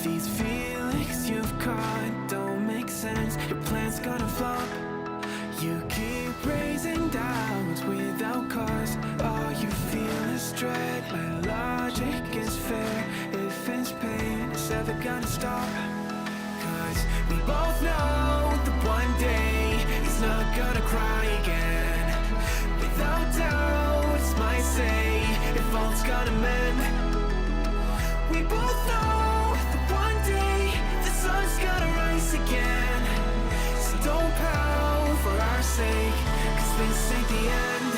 These feelings you've caught don't make sense. Your plan's gonna flop. You keep raising doubts without cause. All you feel is dread. My logic is fair. If it's pain, it's ever gonna stop. Cause we both know that one day he's not gonna cry again. Without doubts might say if all's gonna mend. We both know that one day the sun's gonna rise again. So don't pout for our sake, cause this ain't the end.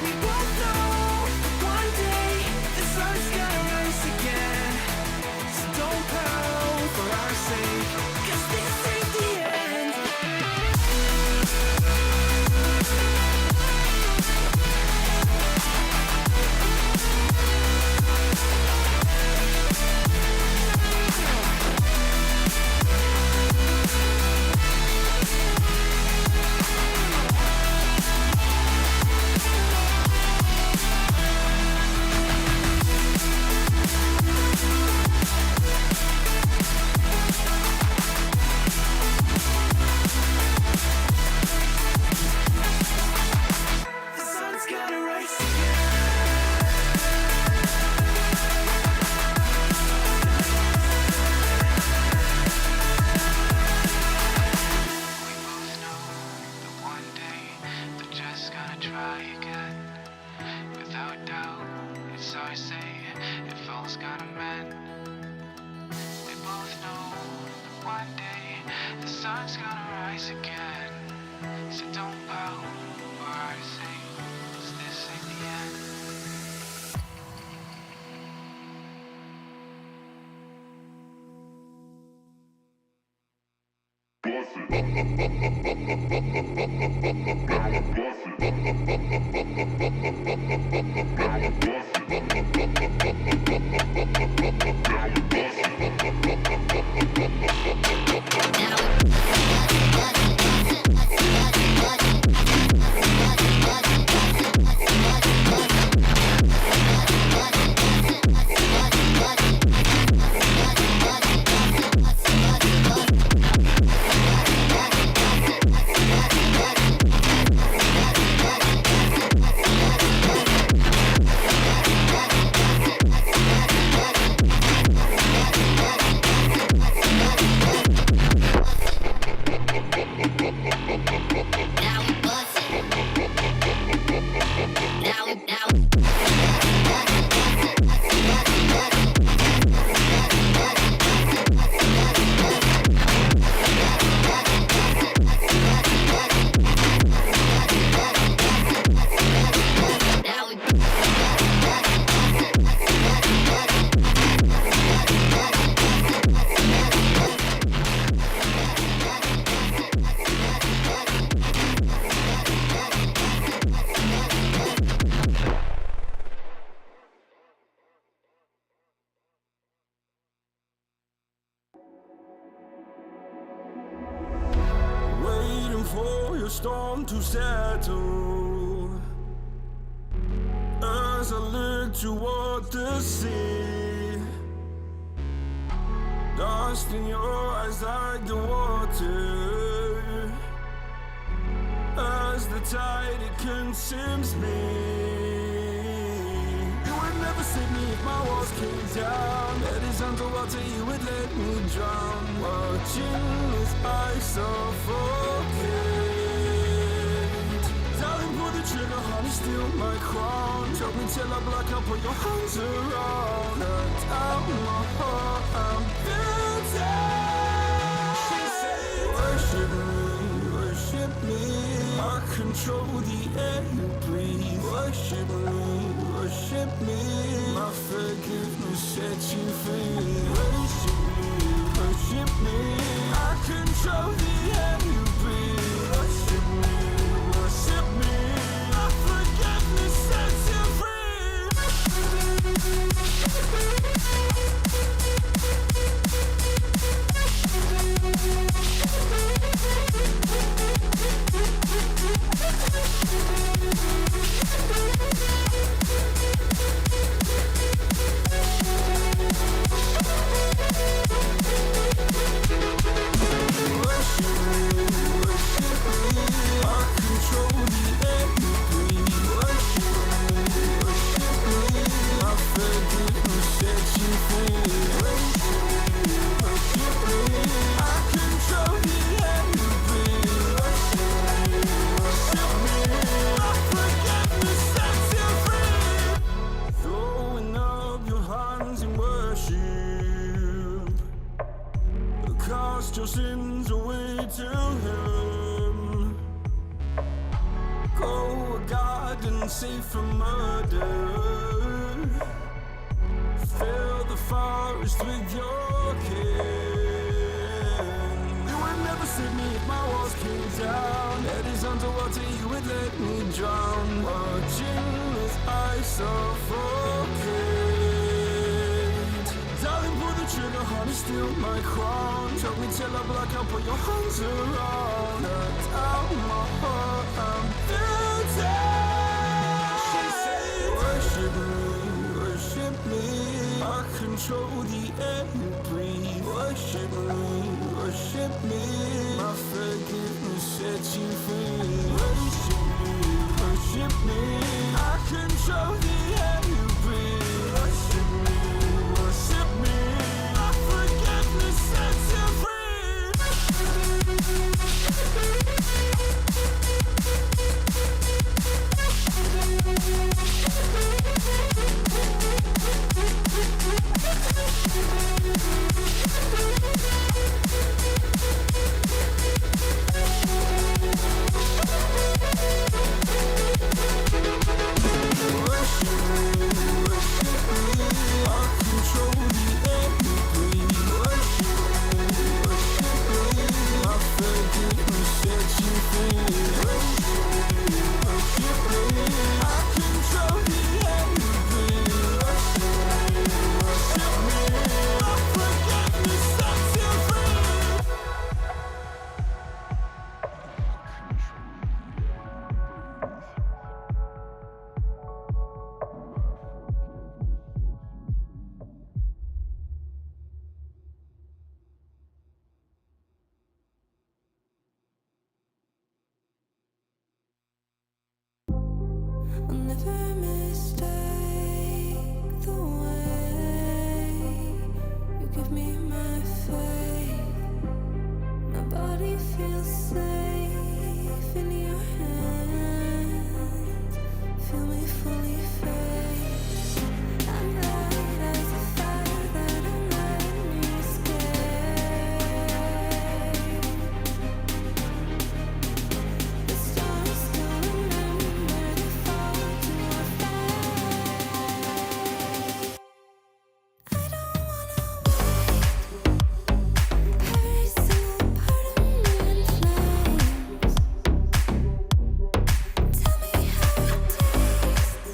We both know that one day the sun's gonna rise again. So don't pout for our sake, cause this ain't the end. The sun's gonna rise One day, they're just gonna try again. Without doubt, it's our say, if all's gonna mend. We both know that one day, the sun's gonna rise again. So don't pout for our sake, 'cause this ain't the end. Waiting for your storm to settle as I look toward the sea. Dust in your eyes like the water as the tide it consumes me. You would never save me if my walls came down. That is underwater, you would let me drown. Watching as I suffocate. Darling, pull the trigger, honey, steal my crown. Choke me till I black out, put your hands around. Cut out my heart, I'm guilty. She said, worship me, I control the air you breathe. Worship me, my forgiveness set you free. Worship me, I control the air you breathe. Worship me, my forgiveness sets you free. one's away to him. Go a garden safe from murder. Fill the forest with your kin. You would never save me if my walls came down. Head is underwater, you would let me drown. Watching as I suffocate. Darling, pull the trigger, honey, steal my crown. Choke me till I black out, put your hands around. Cut out my heart, I'm guilty. She said, worship me. I control the air you breathe. Worship me. My forgiveness sets you free. Worship me. I control the air you breathe. Worship me. My forgiveness sets you free. I'll never mistake the way you give me my faith. My body feels safe in your hands. Feel me fully face. I'm light as a fire that don't let me escape. The stars still remember they fall to our fate. I don't wanna wait. Every single part of me in flames. Tell me how it tastes.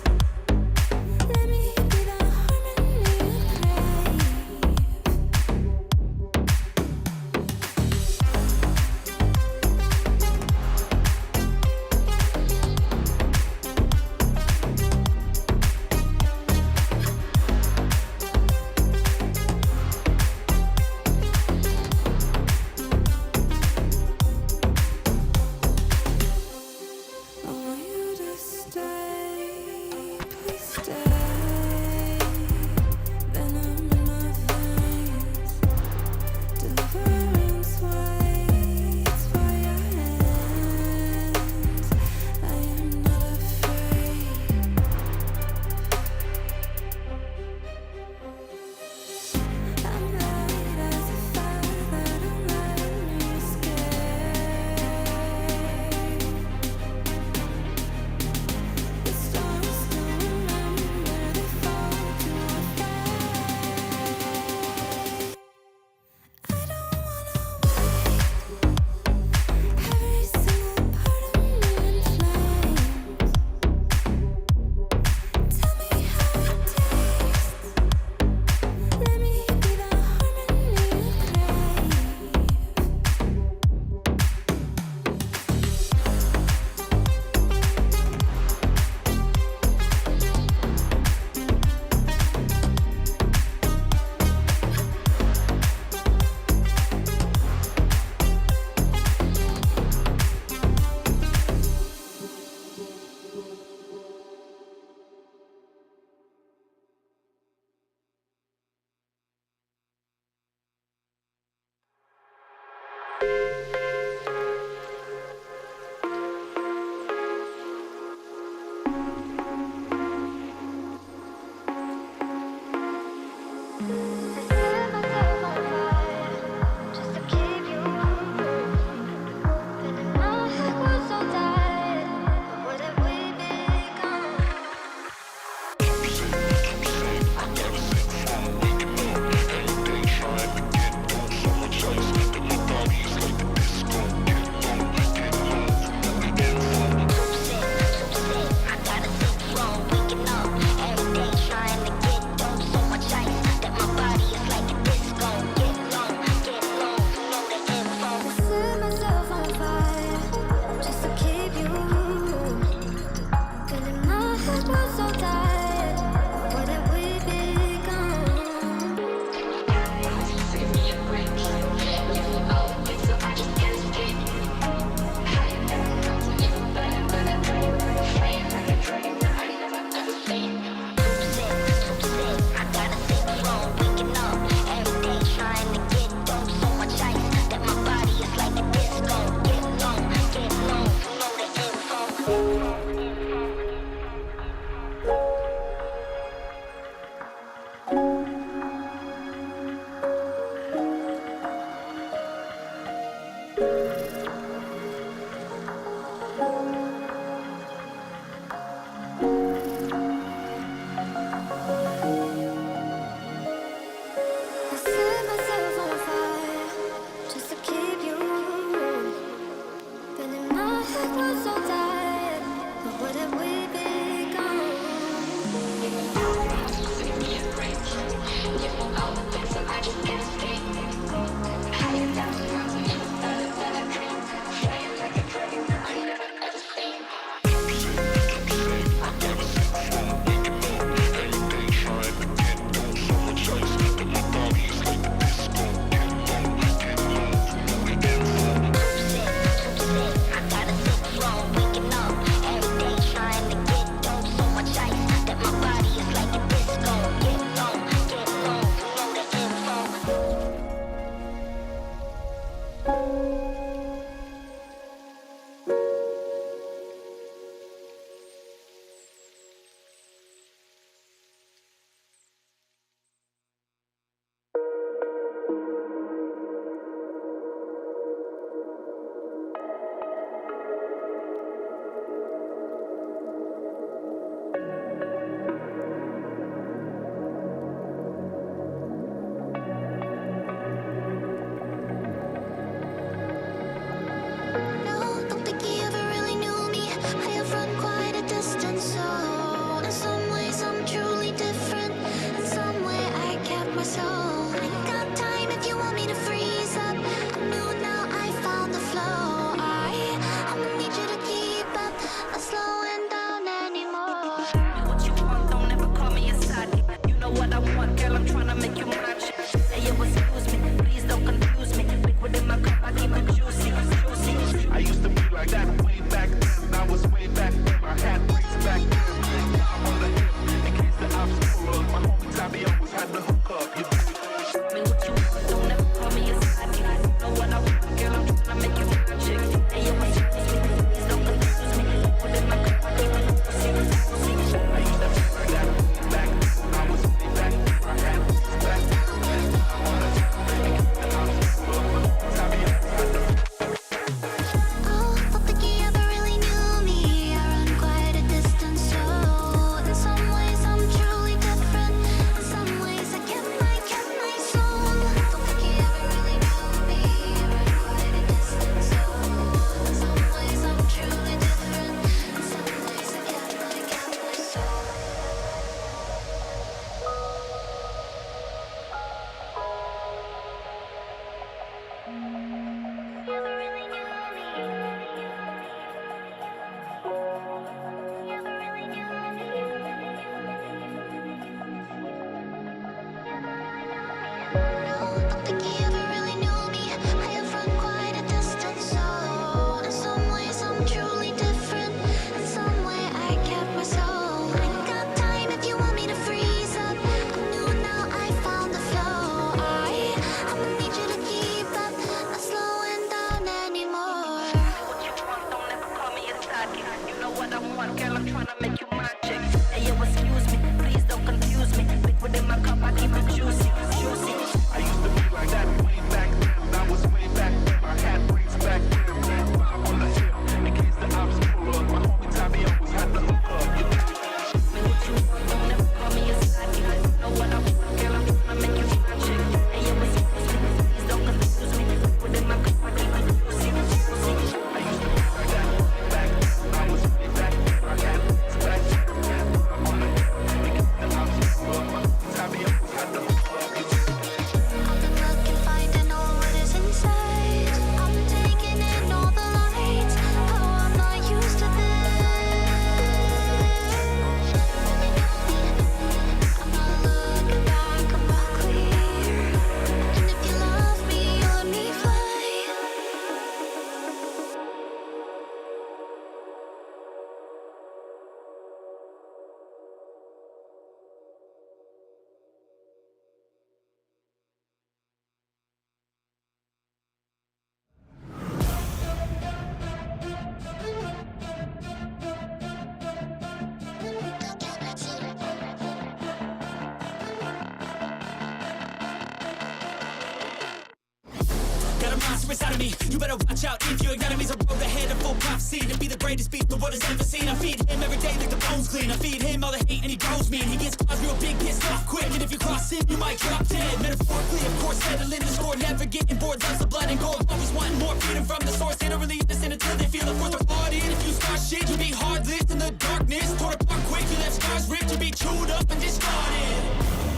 inside of me. You better watch out if your enemy's a road ahead of full prophecy to be the greatest beast the world has ever seen. I feed him every day like the bones clean. I feed him all the hate and he grows me. And he gets cause real big, pissed off quick. And if you cross him, you might drop dead. Metaphorically, of course, settling the score. Never getting bored, loves the blood and gold. Always wanting more freedom from the source. They don't really listen until they feel the force of thought in. If you start shit, you'll be heartless in the darkness. Torn apart quick, you left scars ripped. You'll be chewed up and discarded.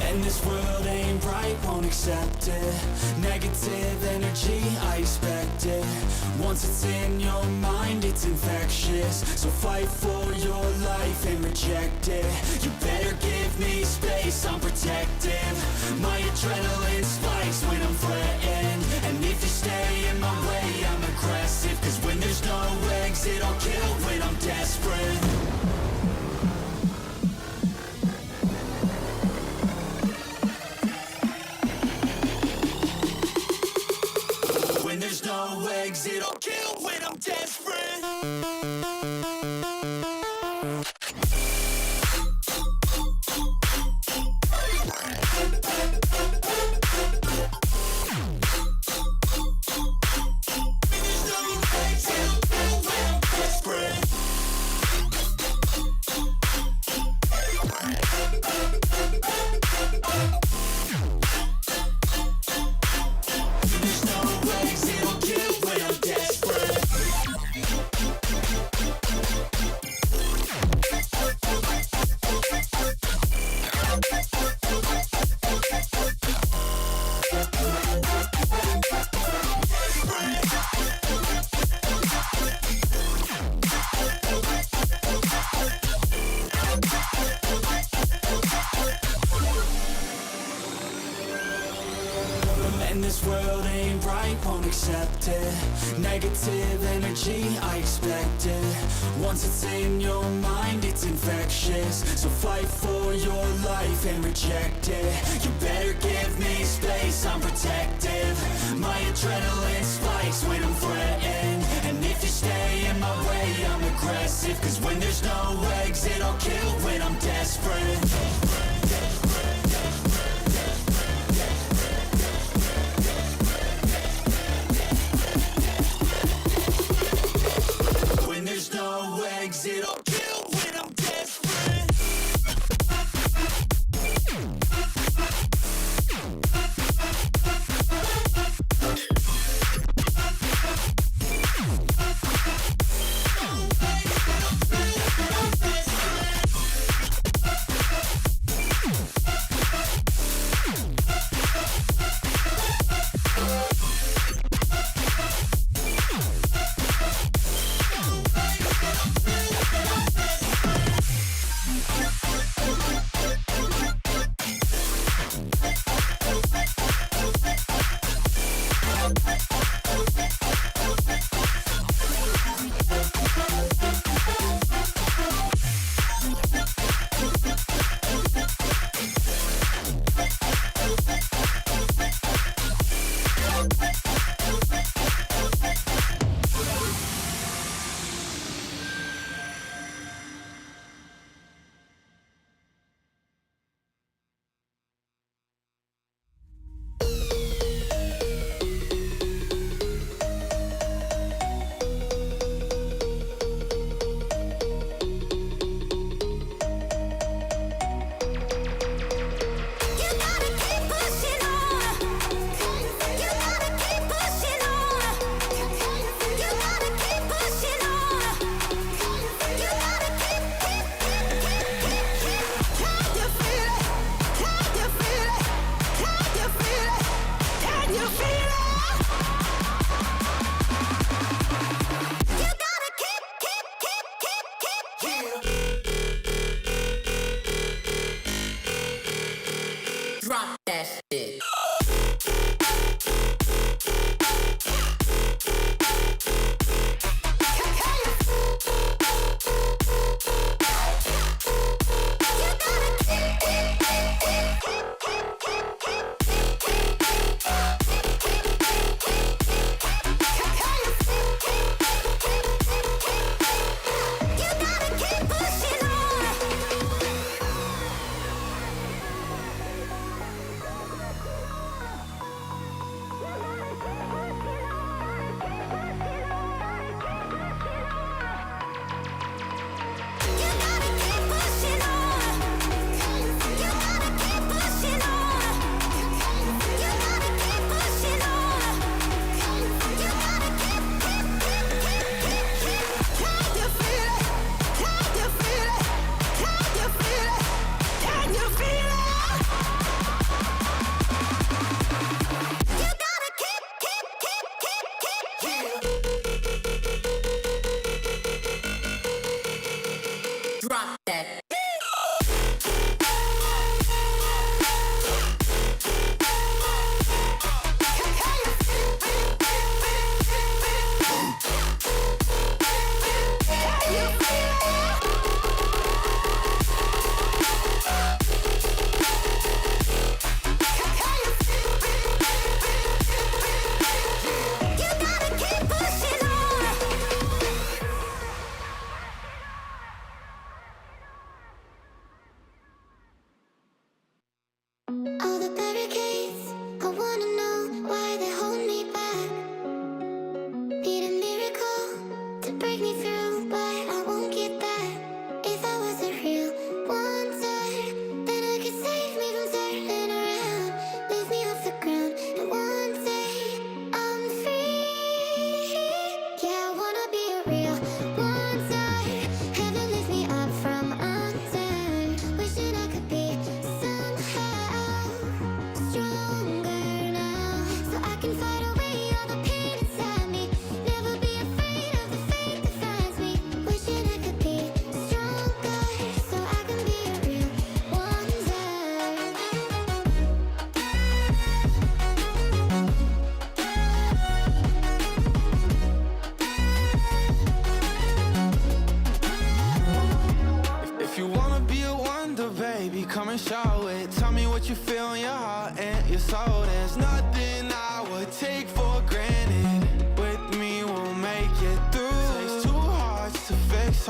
And the accept it. Negative energy, I expect it. Once it's in your mind, it's infectious. So fight for your life and reject it. You better give me space, I'm protective. My adrenaline spikes when I'm threatened. And if you stay in my way, I'm aggressive. Cause when there's no exit, I'll kill when I'm desperate. When there's no exit, I'll kill when I'm desperate. And this world ain't right, won't accept it. Negative energy, I expect it. Once it's in your mind, it's infectious. So fight for your life and reject it. You better give me space, I'm protective. My adrenaline spikes when I'm threatened. And if you stay in my way, I'm aggressive. Cause when there's no exit, I'll kill when I'm desperate. There's no exit, I'll kill when I'm desperate.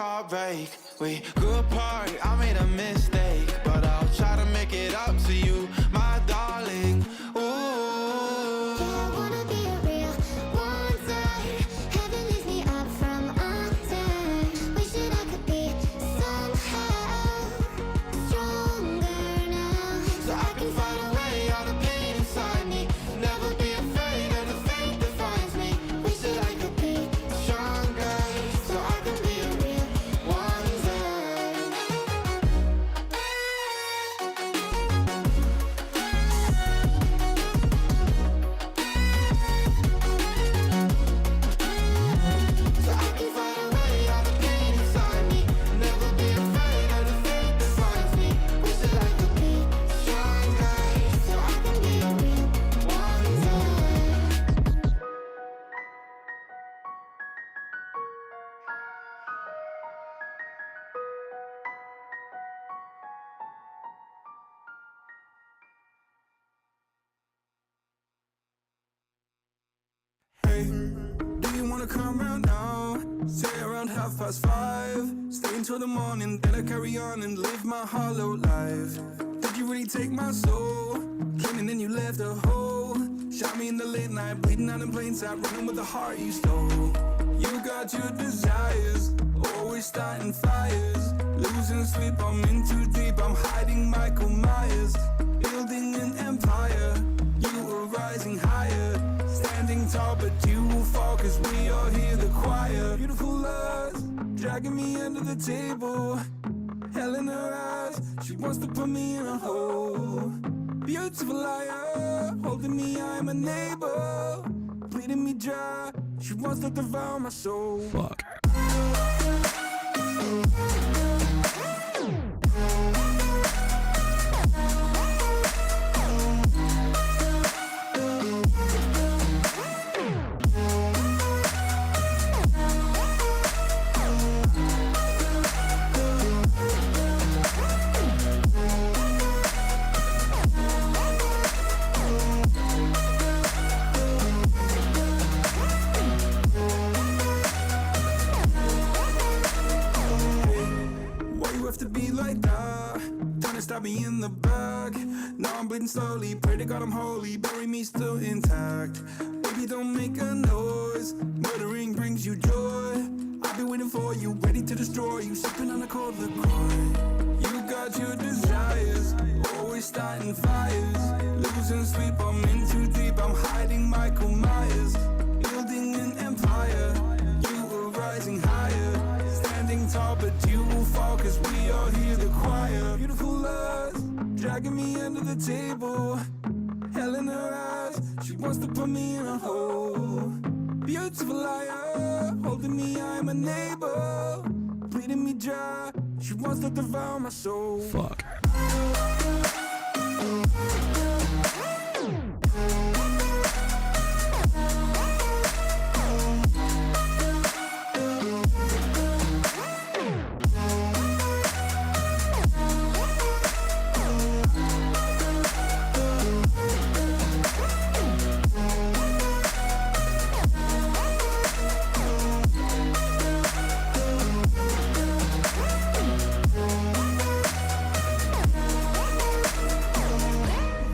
heartbreak. We grew apart, I made a mistake, but I'll try to make it up to you, my darling. Ooh. I wanna be a real one day. Heaven leaves me up from under. Wishing I could be somehow stronger now, So I can find a way all the pain inside me. Never be afraid of the fate that finds me. Wish that I could be stronger, so I can be a real one day. So I can find a way all the pain inside me. Never be afraid of the fate that finds me. Wish that I could be stronger, so I can be a real one day. Hey, do you wanna come round now? Say around 5:30. Stay until the morning, then I carry on and live my hollow life. Did you really take my soul? Came and then you left a hole. Shot me in the late night, bleeding out in plain sight, running with the heart you stole. You got your desires, always starting fires. Losing sleep, I'm in too deep, I'm hiding Michael Myers. Building an empire, you were rising higher. Standing tall, but you will fall, cause we all hear the choir. Beautiful lust, dragging me under the table. Hell in her eyes, she wants to put me in a hole. Beautiful liar, holding me, I'm a neighbor. Bleeding me dry, she wants to devour my soul. Fuck. Why you have to be like that? Trying to stab me in the back. Now I'm bleeding slowly. Pray to God I'm holy. Bury me still intact. Baby, don't make a noise. Murdering brings you joy. I'll be waiting for you, ready to destroy you. Sipping on a cold liqueur. You got your desires, always starting fires. Losing sleep, I'm in too deep. I'm hiding Michael Myers. Building an empire. You were rising higher. Standing tall, but you will fall, cause we all hear the choir. Beautiful lust, dragging me under the table. Hell in her eyes, she wants to put me in a hole. Beautiful liar, holding me, I'm a neighbor. Bleeding me dry, she wants to devour my soul. Fuck.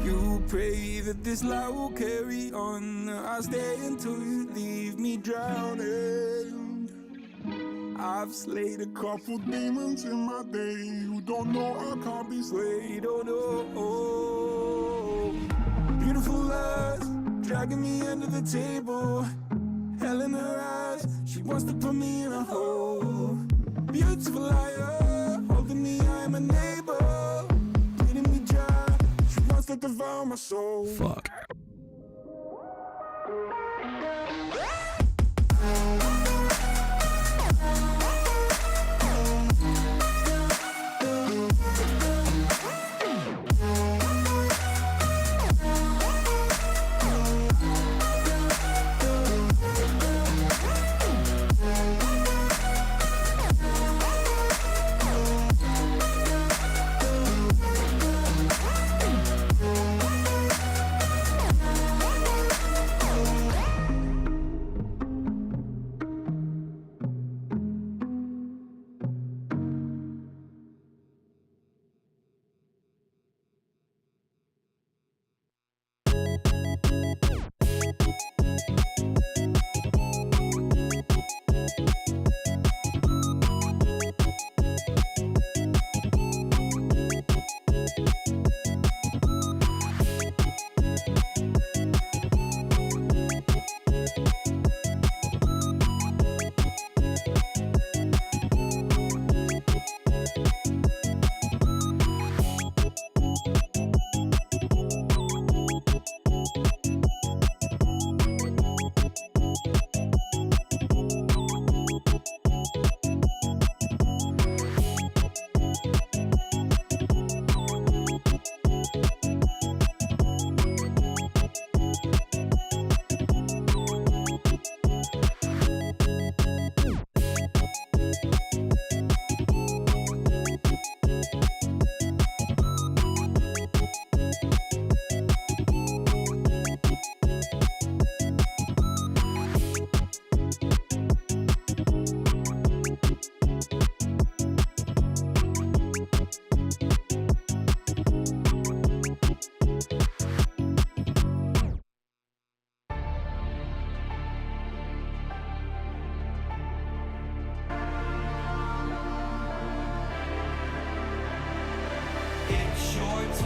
You pray that this life will carry on. I'll stay until you leave me drowning. I've slayed a couple demons in my day who don't know I can't be slayed. Oh no. Beautiful lies, dragging me under the table. Hell in her eyes, she wants to put me in a hole. Beautiful liar, holding me, I'm a neighbor. Bleeding me dry, she wants to devour my soul. Fuck.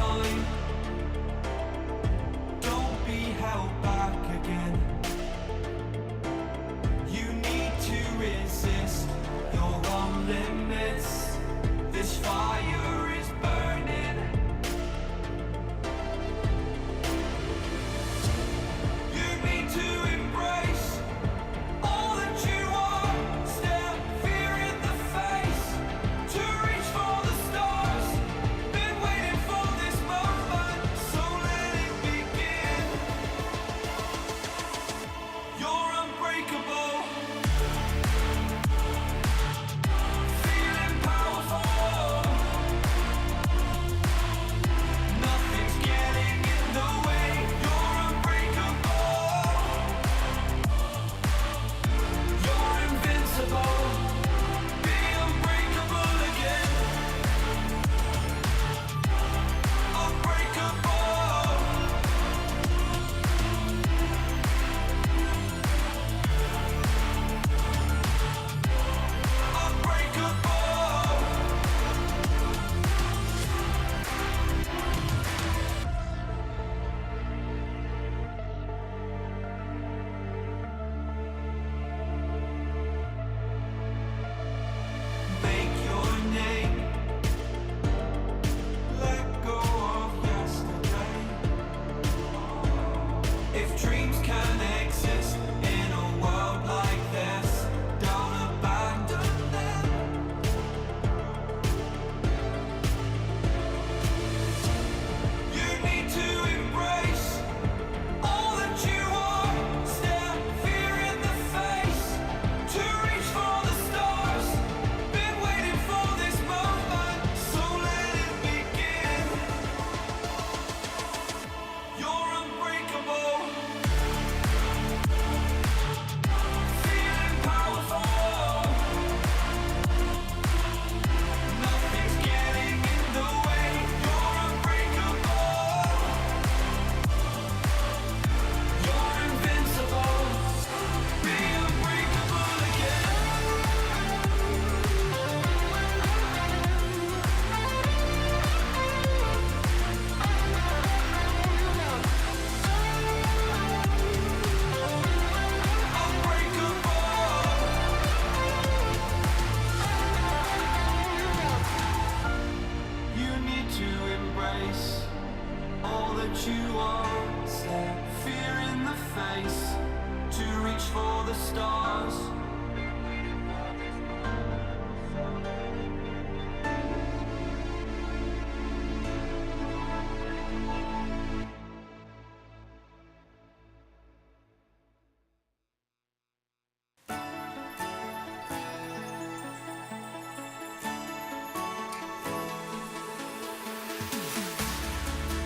time. Don't be held back again. You need to resist. You're on limits. This fire is burning. You need to embrace all that you are. Stare fear in the face. To reach for the stars. Been waiting for this moment, so let it begin. You're unbreakable. Feeling powerful. Nothing's getting in the way. You're unbreakable. You're invincible. Be unbreakable again. Unbreakable. Unbreakable. Make your name. Let go of yesterday. If dreams can exist in a world like this, don't abandon them. You need to embrace all that you are. Stare fear in the face. To reach for the stars. Been waiting for this moment, so let it begin. You're unbreakable. Feeling powerful. Nothing's getting in the way. You're unbreakable. You're invincible. Be unbreakable again. You need to embrace all that you are. Stare fear in the face. To reach for the stars.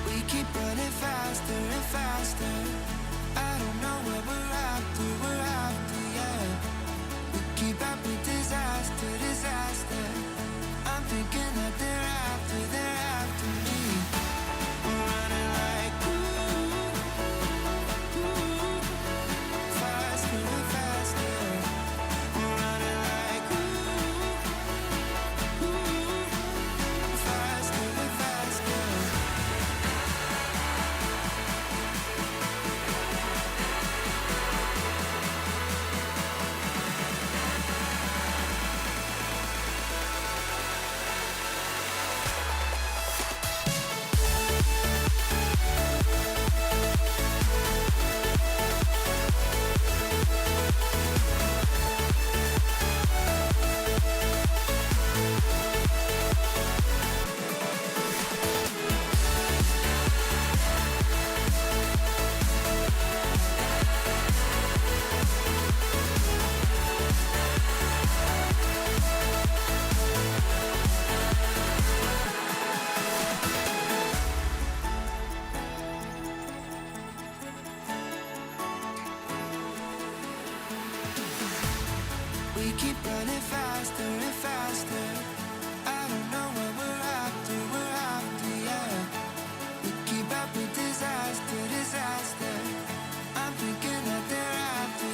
We keep running faster and faster. I don't know where we're after, yeah. We keep up with disaster, disaster. I'm thinking that they're after me. We're running like faster and faster. We're running like faster and faster. We keep running faster and faster. I don't know where we're after, yeah. We keep up with disaster, disaster. I'm thinking that they're after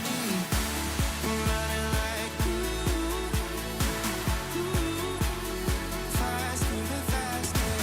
me. We're running like faster and faster.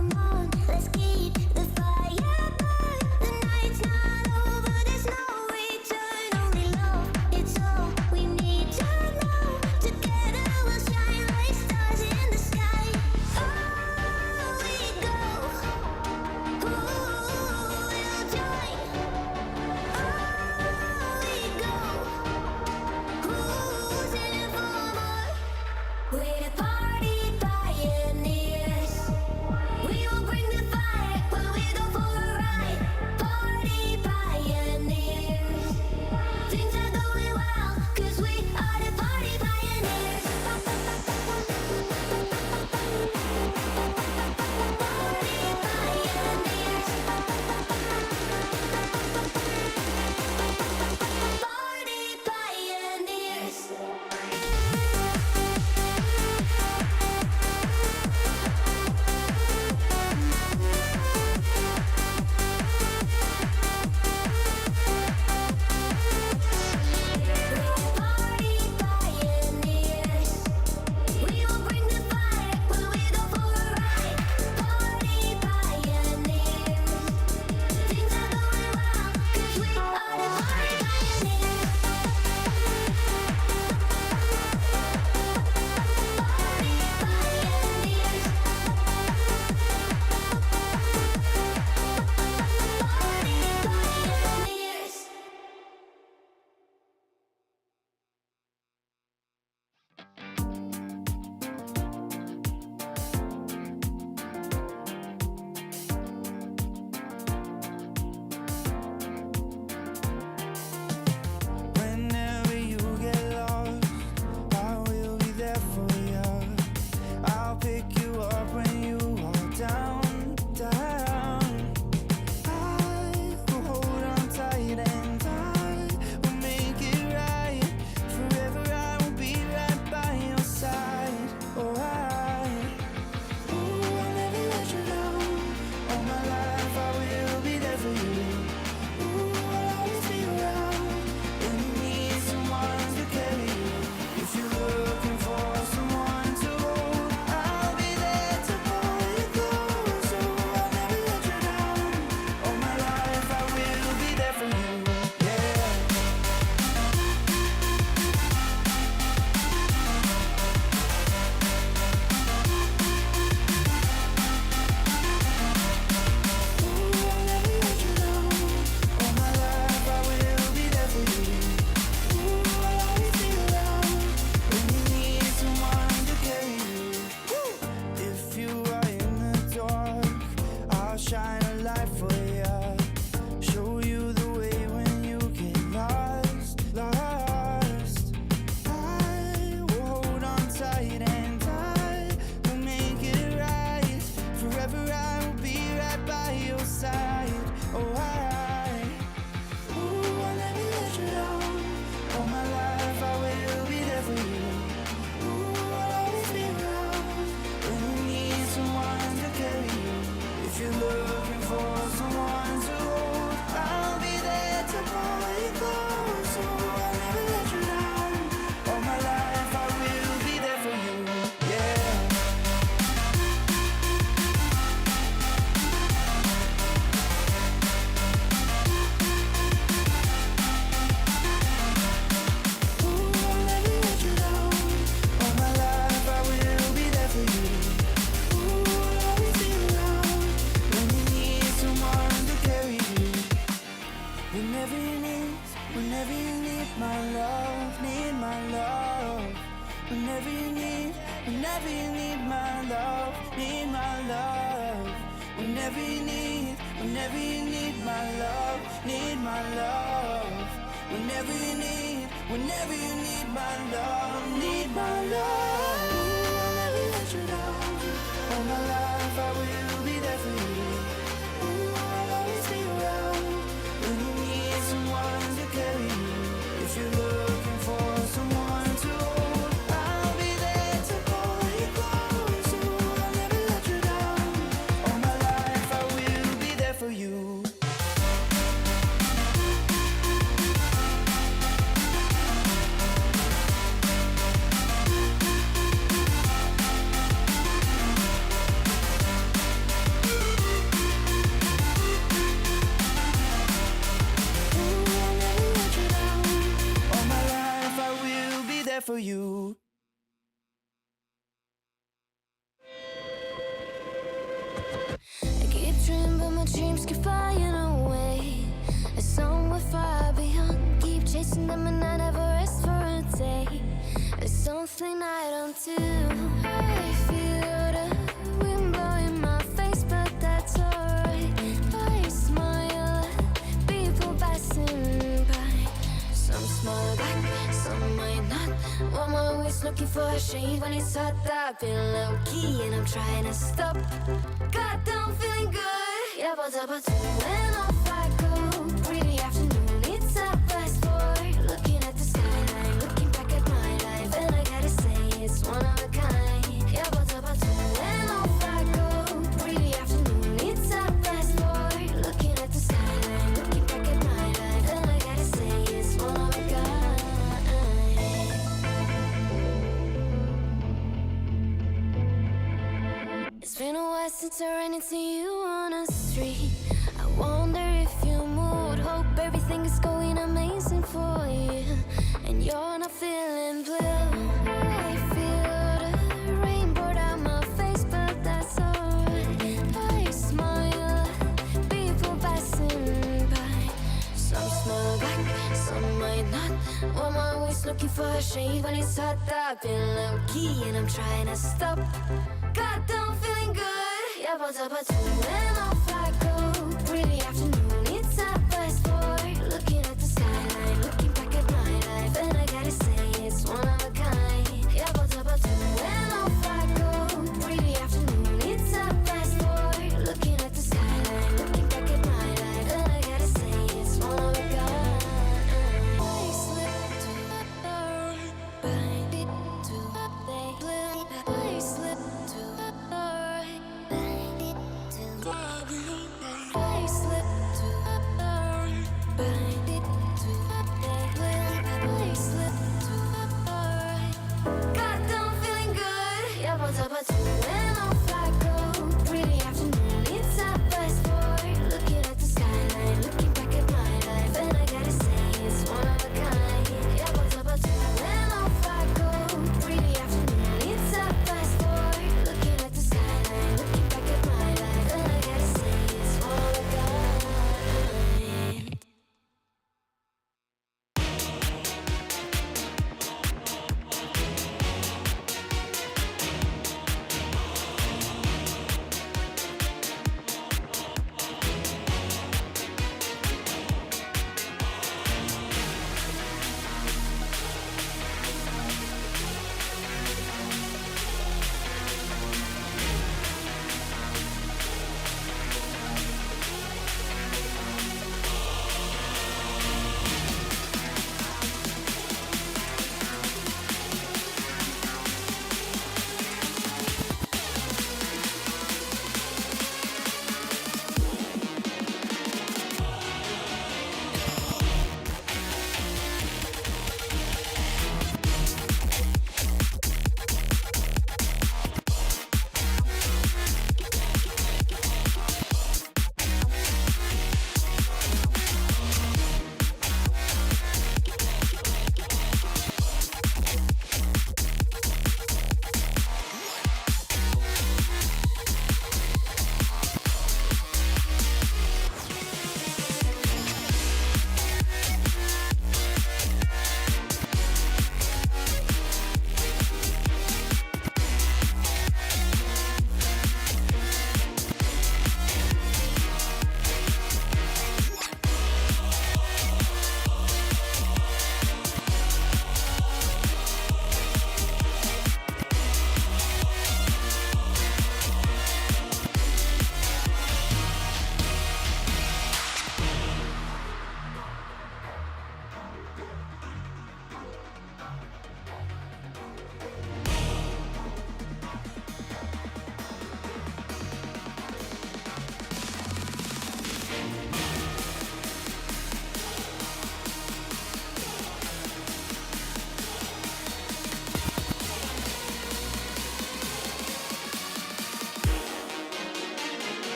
come on, let's keep the fire burn. The night's not over, there's no return. Only love, it's all we need to know. Together we'll shine like stars in the sky. Oh, we go. Ooh, we'll join. Oh, we go. Who's in for more? We're the party pioneers. We will bring the fire when we go for a ride. Party pioneers. Things are going well, 'cause we are the party pioneers. Party pioneers. Party pioneers. Party pioneers. We will bring the fire when we go for a ride. Party pioneers. Things are going well, 'cause we are the party pioneers. Party pioneers. Party pioneers. Whenever you get lost, I will be there for you. I'll pick you up when you are down, down. I will hold on tight and I will make it right. Forever I will be right by your side. Oh, I'll never let you down. All my life I will be there for you. Ooh, I'll always be around when you need someone to carry you. If you're looking for someone to hold, I'll be there to pull you close. Oh, I'll never let you down. All my life I will be there for you. Yeah. Ooh, I'll never let you down. All my life I will be there for you. Ooh, I'll always be around when you need someone to carry you. If you are in the dark, I'll shine a light for you. Show you the way when you get lost, lost. I will hold on tight and I will make it right. Forever I will be right by your side. Oh, ooh, I'll never let you down. All my life I will be there for you. Ooh, I'll always be around when you need someone to carry you. If you're looking for someone to hold, I'll be there to pull you close. Oh, I'll never let you down. All my life I will be there for you. Yeah. Ooh, I'll never let you down. All my life I will be there for you. Ooh, I'll always be around when you need someone to carry you. Whenever you need my love, need my love. Whenever you need my love, need my love. Whenever you need my love, need my love. Whenever you need my love, need my love. Ooh, I'll never let you down. All my life I will be there for you. Ooh, I'll always be around when you need someone to carry you. If you're looking for someone to hold, I'll be there to pull you close. Ooh, I'll never let you down. All my life I will be there for you. there for you. I keep dreaming, but my dreams keep flying away. A song we're far beyond. Keep chasing them and I never rest for a day. It's something I don't do. I feel the wind blowing my face, but that's alright. I smile at people passing by. Some smile back, some might not. I'm always looking for a shade when it's hot. I've been low key and I'm trying to stop. God, I'm feeling good. Yeah, but when off I go. Pretty afternoon, it's a fast forward. Looking at the skyline, looking back at my life, and I gotta say it's one of a kind. Yeah, but when off I go. Pretty afternoon, it's a fast forward. Looking at the skyline, looking back at my life, and I gotta say it's one of a kind. It's been a while since I ran into you on a street. I wonder if you moved. Hope everything is going amazing for you, and you're not feeling blue. I feel the rain pour down my face, but that's alright. I smile at people passing by. Some smile back, some might not. I'm always looking for a shade when it's hot. I've been low key and I'm trying to stop. God, I'm feeling good. Yeah, but when off I go. Pretty afternoon, it's a fast forward. Looking at the skyline, looking back at my life, and I gotta say it's one of a kind. Yeah, but when off I go. Pretty afternoon, it's a fast forward. Looking at the skyline, looking back at my life, and I gotta say it's one of a kind. I slip to the right, to the left. I slip to the right, to the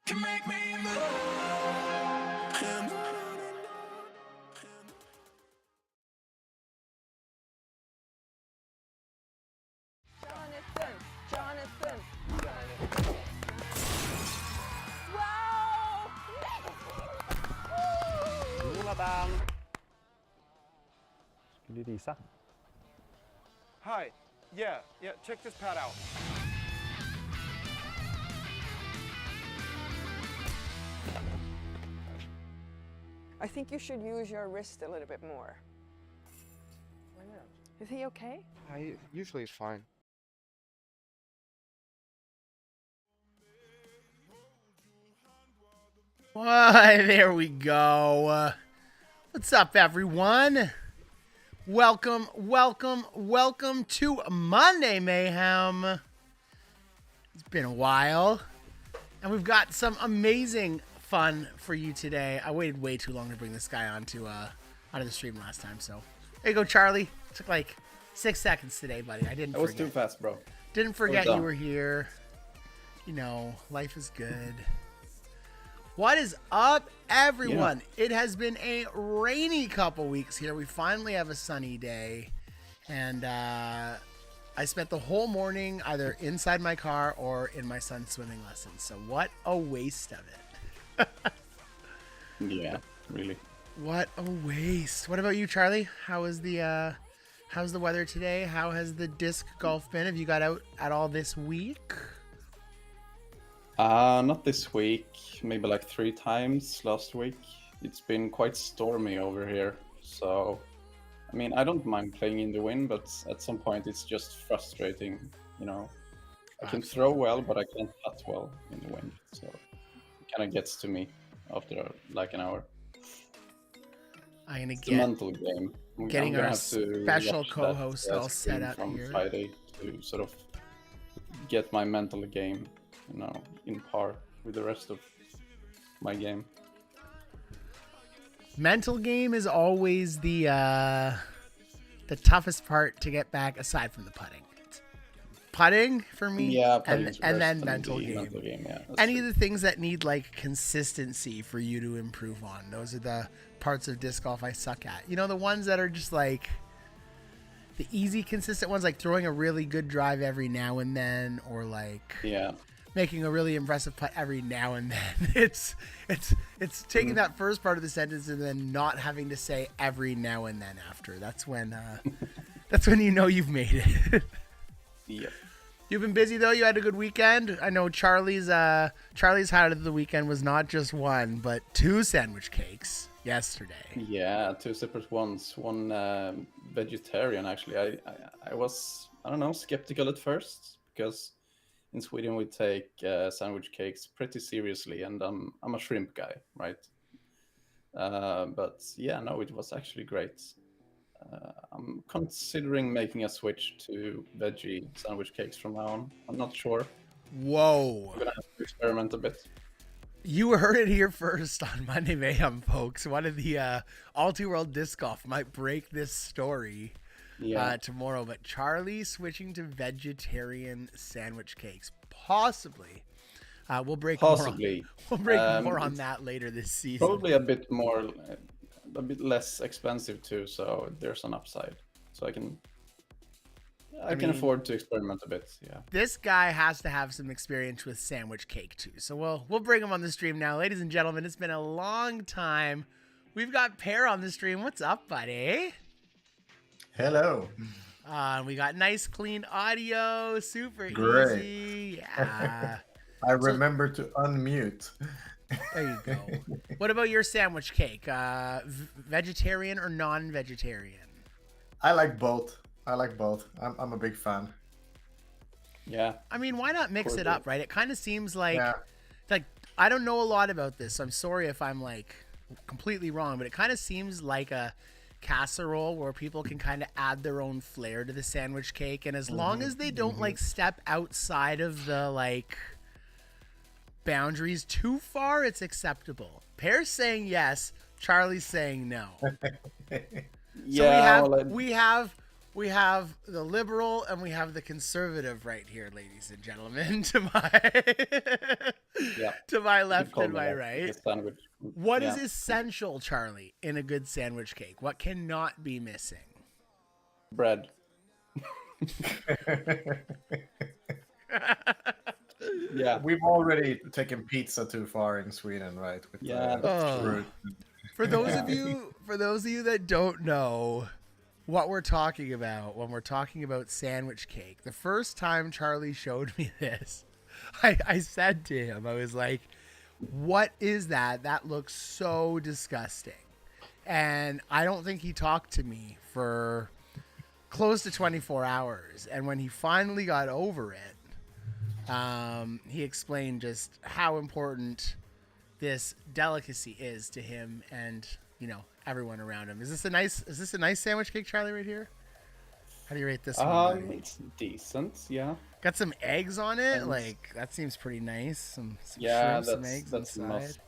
You make me move. Jonathan. Wow! Skulle du visa? Hi. Yeah, check this pad out. I think you should use your wrist a little bit more. Is he okay? Usually it's fine. Why, there we go. What's up, everyone? Welcome to Monday Mayhem. It's been a while, and we've got some amazing fun for you today. I waited way too long to bring this guy onto the stream last time, so there you go, Charlie. Took like 6 seconds today, buddy. I didn't. That was too fast, bro. Didn't forget you were here. You know, life is good. What is up, everyone? Yeah. It has been a rainy couple weeks here. We finally have a sunny day, and I spent the whole morning either inside my car or in my son's swimming lessons. So what a waste of it. Yeah, really. What a waste. What about you, Charlie? How's the weather today? How has the disc golf been? Have you got out at all this week? Not this week. Maybe like 3 times last week. It's been quite stormy over here. So, I mean, I don't mind playing in the wind, but at some point it's just frustrating, you know. I can throw well, but I can't putt well in the wind. So, it kind of gets to me after like an hour. I'm gonna It's a mental game. getting I'm gonna our have to special watch that, co-host all set stream up from here. Friday to sort of get my mental game, you know, in par with the rest of my game. Mental game is always the toughest part to get back, aside from the putting. Putting for me, Yeah, and then mental game. Yeah, Any of the things that need like consistency for you to improve on. Those are the parts of disc golf I suck at. You know, the ones that are just like the easy, consistent ones, like throwing a really good drive every now and then, or like making a really impressive putt every now and then. It's taking that first part of the sentence and then not having to say every now and then after. That's when you know you've made it. Yeah. You've been busy though. You had a good weekend. I know Charlie's highlight of the weekend was not just 1 but 2 sandwich cakes yesterday. Yeah, 2 separate ones. One vegetarian actually. I was, I don't know, skeptical at first because in Sweden we take sandwich cakes pretty seriously, and I'm a shrimp guy, right? But yeah, no, it was actually great. I'm considering making a switch to veggie sandwich cakes from now on. I'm not sure. Whoa. I'm gonna have to experiment a bit. You heard it here first on Monday Mayhem, folks. One of the All Too World Disc Golf might break this story tomorrow, but Charlie switching to vegetarian sandwich cakes, possibly. We'll break more on that later this season. Probably a bit less expensive too, so there's an upside. So I can afford to experiment a bit. Yeah. This guy has to have some experience with sandwich cake too. So we'll bring him on the stream now. Ladies and gentlemen, it's been a long time. We've got Pear on the stream. What's up, buddy? Hello. We got nice clean audio, super Great. easy. Yeah. I remember to unmute. There you go. What about your sandwich cake? Vegetarian or non-vegetarian? I like both. I'm a big fan. Yeah. I mean, why not mix it up, right? It kind of seems like I don't know a lot about this, so I'm sorry if I'm like completely wrong, but it kind of seems like a casserole where people can kind of add their own flair to the sandwich cake, and as long as they don't like step outside of the like boundaries too far, it's acceptable. Pear's saying yes, Charlie's saying no. Yeah, so we have the liberal and we have the conservative right here, ladies and gentlemen. To my left and my right. What is essential, Charlie, in a good sandwich cake? What cannot be missing? Bread. Yeah, we've already taken pizza too far in Sweden, right? With, For those of you that don't know what we're talking about when we're talking about sandwich cake, the first time Charlie showed me this, I said to him, I was like, "What is that? That looks so disgusting." And I don't think he talked to me for close to 24 hours. And when he finally got over it, he explained just how important this delicacy is to him and, you know, everyone around him. Is this a nice sandwich cake, Charlie, right here? How do you rate this one? It's decent, yeah. Got some eggs on it, like that seems pretty nice. Some shrimp, some eggs that's inside. must.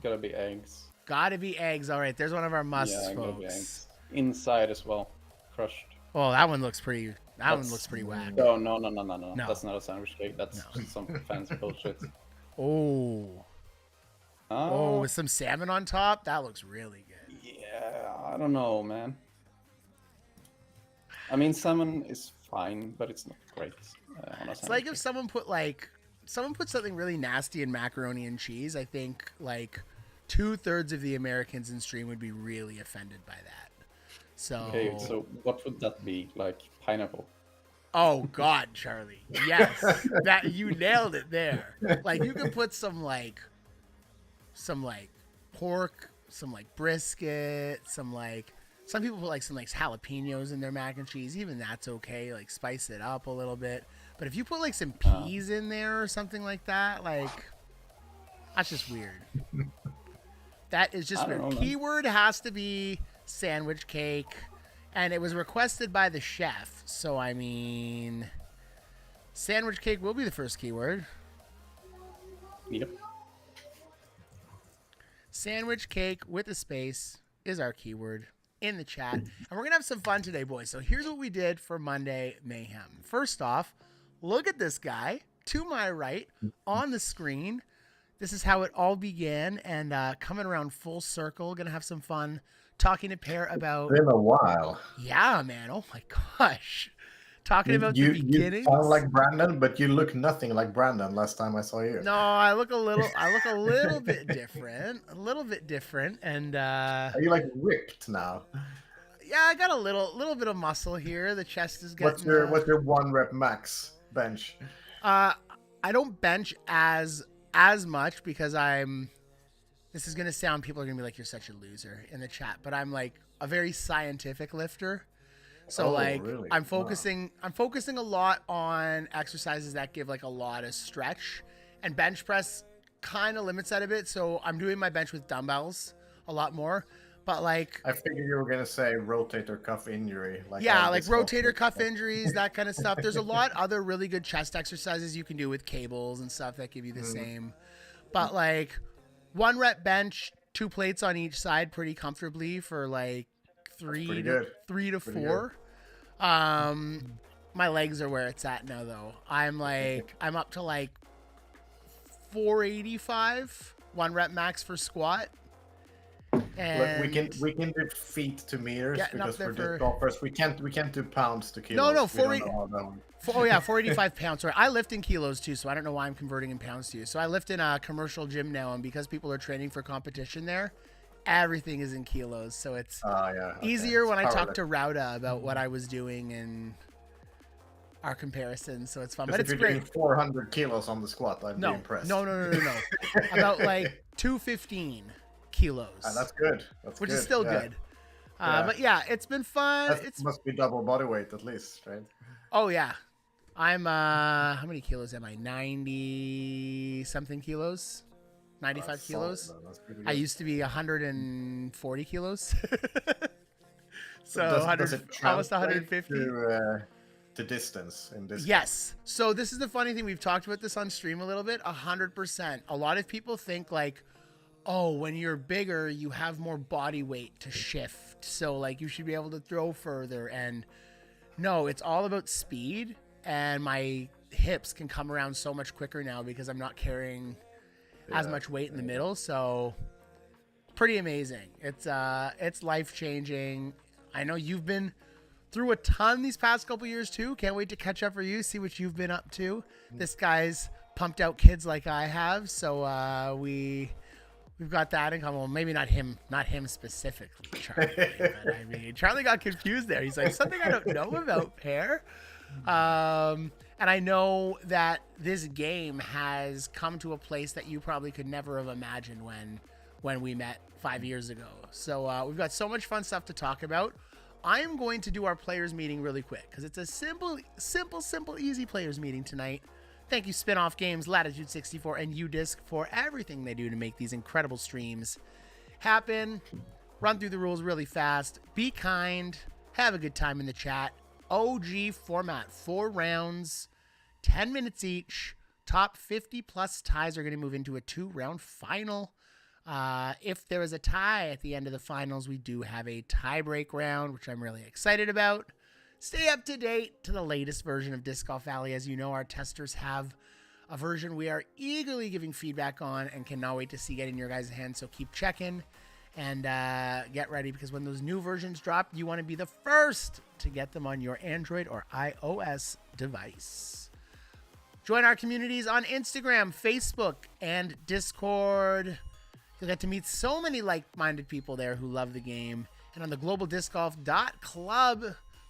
Gotta be eggs. Gotta be eggs. All right, there's one of our musts, Gotta be folks. eggs. Inside as well, crushed. Oh, that one looks pretty. One looks pretty whack. No. That's not a sandwich cake. That's some fancy bullshit. Oh, with some salmon on top. That looks really good. Yeah, I don't know, man. I mean, salmon is fine, but it's not great. On a It's like if someone put something really nasty in macaroni and cheese. I think like 2/3 of the Americans in stream would be really offended by that. So Okay, so what would that be? Like pineapple? oh God, Charlie, yes, that you nailed it there. Like you could put some pork, some like brisket, some people put like some like jalapenos in their mac and cheese. Even that's okay. Like spice it up a little bit. But if you put like some peas in there or something like that, like that's just weird. That is just weird. Keyword has to be sandwich cake, and it was requested by the chef. So I mean, sandwich cake will be the first keyword. Yep. Sandwich cake with a space is our keyword in the chat. And we're going to have some fun today, boys. So here's what we did for Monday Mayhem. First off, look at this guy to my right on the screen. This is how it all began, and coming around full circle. Going to have some fun talking to Pear about... It's been a while. Yeah, man. Oh my gosh. Talking about the beginnings. You sound like Brandon, but you look nothing like Brandon last time I saw you. No, I look a little bit different. A little bit different. And are you like ripped now? Yeah, I got a little bit of muscle here. The chest is getting... What's your 1 rep max bench? I don't bench as much because this is gonna sound, people are gonna be like, you're such a loser in the chat, but I'm like a very scientific lifter. So really? I'm focusing a lot on exercises that give like a lot of stretch, and bench press kind of limits that a bit. So I'm doing my bench with dumbbells a lot more, but like I figured you were gonna say rotator cuff injury. Yeah, like rotator cuff injuries, that kind of stuff. There's a lot other really good chest exercises you can do with cables and stuff that give you the same. But like 1 rep bench, 2 plates on each side pretty comfortably for like 3 to 4. My legs are where it's at now though. I'm up to like 485 1 rep max for squat. And look, we can do feet to meters because for disc golfers we can't do pounds to kilos. No, 485 pounds. Sorry, I lift in kilos too, so I don't know why I'm converting in pounds to you. So I lift in a commercial gym now, and because people are training for competition there, everything is in kilos. So it's easier when I talk to Rauda about what I was doing and our comparisons. So it's fun, but it's if you're great. doing 400 kilos on the squat, I'd be impressed. No. About like 215 kilos. That's good. Which is still good. But yeah, it's been fun. It must be double body weight at least, right? Oh yeah. I'm how many kilos am I? 90 something kilos. 95 kilos. I used to be 140 kilos. So almost 150. To distance in this. Yes. So this is the funny thing. We've talked about this on stream a little bit. 100%. A lot of people think like, oh, when you're bigger, you have more body weight to shift. So like you should be able to throw further. And no, it's all about speed. And my hips can come around so much quicker now because I'm not carrying as much weight in the middle. So pretty amazing. It's life-changing. I know you've been through a ton these past couple years too. Can't wait to catch up for you, see what you've been up to. This guy's pumped out kids like I have. So we've got that in common. Well, maybe not him specifically, Charlie. But I mean, Charlie got confused there. He's like, something I don't know about Pear. And I know that this game has come to a place that you probably could never have imagined when we met 5 years ago. So we've got so much fun stuff to talk about. I am going to do our players meeting really quick because it's a simple, easy players meeting tonight. Thank you, Spinoff Games, Latitude 64, and UDisc for everything they do to make these incredible streams happen. Run through the rules really fast. Be kind. Have a good time in the chat. OG format, 4 rounds, 10 minutes each. Top 50 plus ties are going to move into a 2-round final. If there is a tie at the end of the finals, we do have a tie-break round, which I'm really excited about. Stay up to date to the latest version of Disc Golf Alley. As you know, our testers have a version we are eagerly giving feedback on and cannot wait to see get in your guys' hands, so keep checking. And get ready, because when those new versions drop, you want to be the first to get them on your Android or iOS device. Join our communities on Instagram, Facebook, and Discord. You'll get to meet so many like-minded people there who love the game. And on the globaldiscgolf.club,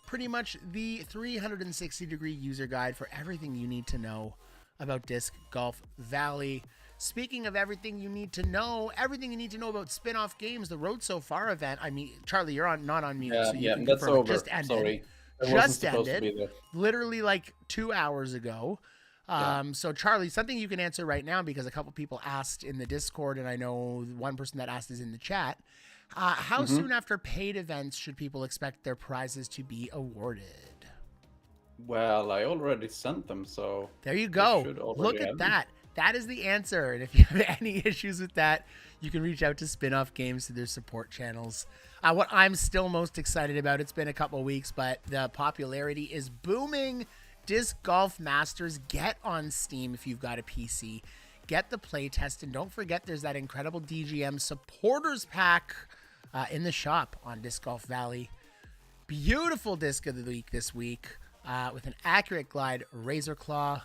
pretty much the 360-degree user guide for everything you need to know about Disc Golf Valley. Speaking of everything you need to know about Spinoff Games, the Road So Far event. I mean, Charlie, you're not on mute. So you can that's confirm over. it just ended. Sorry. Just ended. Literally like 2 hours ago. So Charlie, something you can answer right now, because a couple people asked in the Discord, and I know one person that asked is in the chat. How soon after paid events should people expect their prizes to be awarded? Well, I already sent them, so there you go. Look at that. That is the answer. And if you have any issues with that, you can reach out to Spinoff Games to their support channels. What I'm still most excited about, it's been a couple weeks, but the popularity is booming. Disc Golf Masters, get on Steam if you've got a PC. Get the playtest, and don't forget there's that incredible DGM supporters pack in the shop on Disc Golf Valley. Beautiful disc of the week this week with an accurate glide razor claw.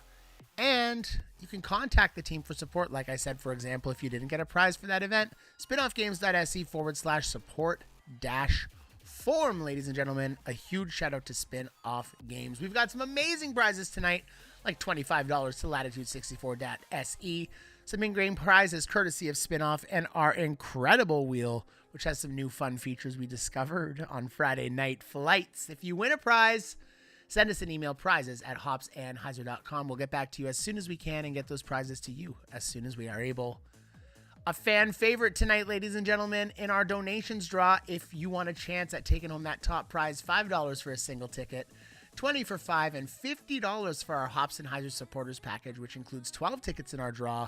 And you can contact the team for support. Like I said, for example, if you didn't get a prize for that event, spinoffgames.se/support-form, ladies and gentlemen. A huge shout out to Spinoff Games. We've got some amazing prizes tonight, like $25 to latitude64.se. Some in-game prizes courtesy of Spinoff, and our incredible wheel, which has some new fun features we discovered on Friday night flights. If you win a prize, send us an email, prizes@hopsandheiser.com. We'll get back to you as soon as we can and get those prizes to you as soon as we are able. A fan favorite tonight, ladies and gentlemen, in our donations draw. If you want a chance at taking home that top prize, $5 for a single ticket, $20 for 5, and $50 for our Hops and Heiser supporters package, which includes 12 tickets in our draw,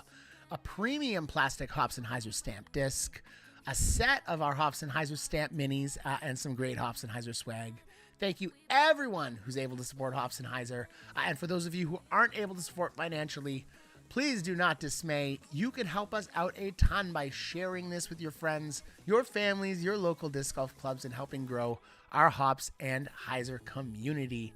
a premium plastic Hops and Heiser stamp disc, a set of our Hops and Heiser stamp minis, and some great Hops and Heiser swag. Thank you, everyone who's able to support Hops and Heiser. And for those of you who aren't able to support financially, please do not dismay. You can help us out a ton by sharing this with your friends, your families, your local disc golf clubs, and helping grow our Hops and Heiser community.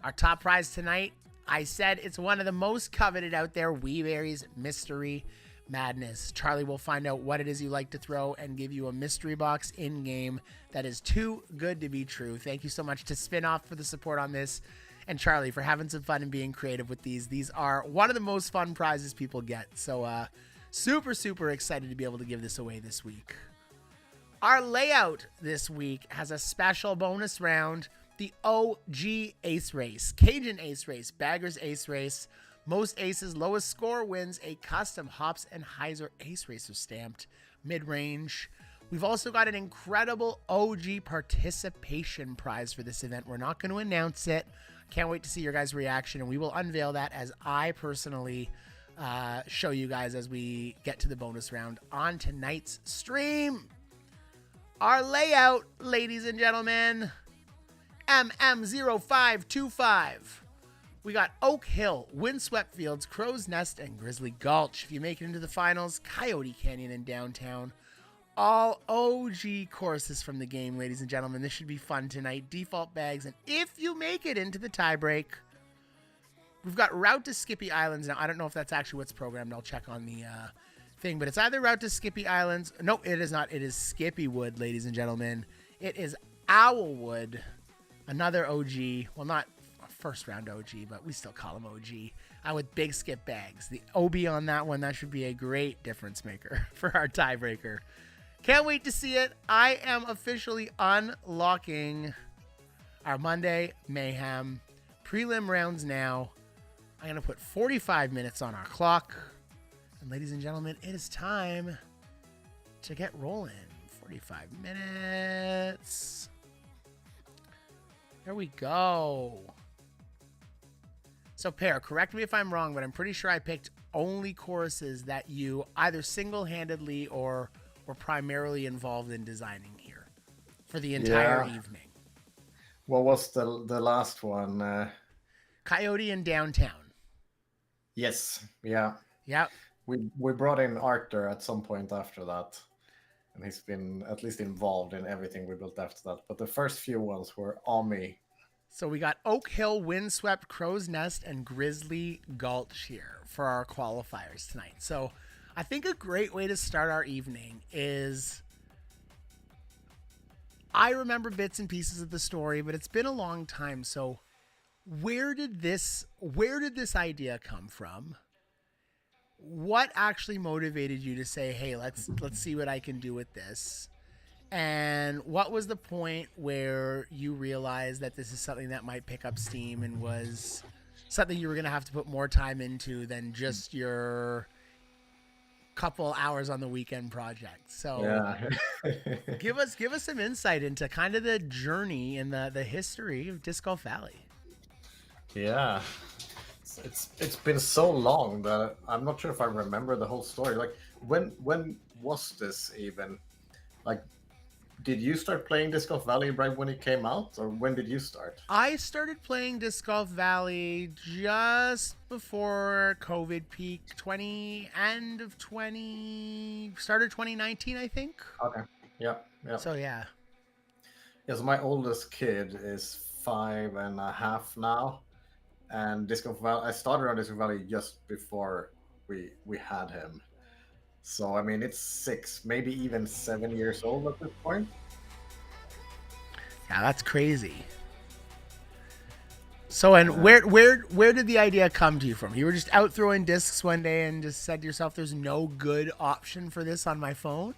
Our top prize tonight, I said it's one of the most coveted out there, Weeberry's Mystery Madness. Charlie will find out what it is you like to throw and give you a mystery box in-game that is too good to be true. Thank you so much to Spinoff for the support on this, and Charlie for having some fun and being creative with these. These are one of the most fun prizes people get. So super excited to be able to give this away this week. Our layout this week has a special bonus round, the OG Ace Race, Cajun Ace Race, Baggers Ace Race. Most aces, lowest score wins a custom Hops and Heiser Ace Racer stamped mid-range. We've also got an incredible OG participation prize for this event. We're not going to announce it. Can't wait to see your guys' reaction, and we will unveil that as I personally show you guys as we get to the bonus round on tonight's stream. Our layout, ladies and gentlemen, MM0525. We got Oak Hill, Windswept Fields, Crow's Nest, and Grizzly Gulch. If you make it into the finals, Coyote Canyon and Downtown. All OG courses from the game, ladies and gentlemen. This should be fun tonight. Default bags, and if you make it into the tiebreak, we've got Route to Skippy Islands. Now, I don't know if that's actually what's programmed. I'll check on the thing, but it's either Route to Skippy Islands. No, it is not. It is Skippywood, ladies and gentlemen. It is Owlwood, another OG. Well, not first round OG, but we still call him OG, with big skip bags. The OB on that one, that should be a great difference maker for our tiebreaker. Can't wait to see it. I am officially unlocking our Monday Mayhem prelim rounds now. I'm going to put 45 minutes on our clock. And ladies and gentlemen, it is time to get rolling. 45 minutes. There we go. So, Pear, correct me if I'm wrong, but I'm pretty sure I picked only choruses that you either single-handedly or were primarily involved in designing here for the entire evening. What was the last one? Coyote and Downtown. Yes, yeah. Yep. We brought in Arthur at some point after that. and he's been at least involved in everything we built after that. But the first few ones were all me. So we got Oak Hill, Windswept, Crow's Nest, and Grizzly Gulch here for our qualifiers tonight. So I think a great way to start our evening is, I remember bits and pieces of the story, but it's been a long time. So where did this idea come from? What actually motivated you to say, hey, let's see what I can do with this? And what was the point where you realized that this is something that might pick up steam and was something you were going to have to put more time into than just your couple hours on the weekend project? So give us some insight into kind of the journey and the history of Disc Golf Valley. Yeah. It's been so long that I'm not sure if I remember the whole story. Like, when was this even? Like, did you start playing Disc Golf Valley right when it came out, or when did you start? I started playing Disc Golf Valley just before COVID peak, started 2019, I think. Okay. Yeah. So yeah. Yes, my oldest kid is 5.5 now, and Disc Golf Valley. I started on Disc Golf Valley just before we had him. So, I mean, it's 6, maybe even 7 years old at this point. Yeah, that's crazy. So, and where did the idea come to you from? You were just out throwing discs one day and just said to yourself, there's no good option for this on my phone?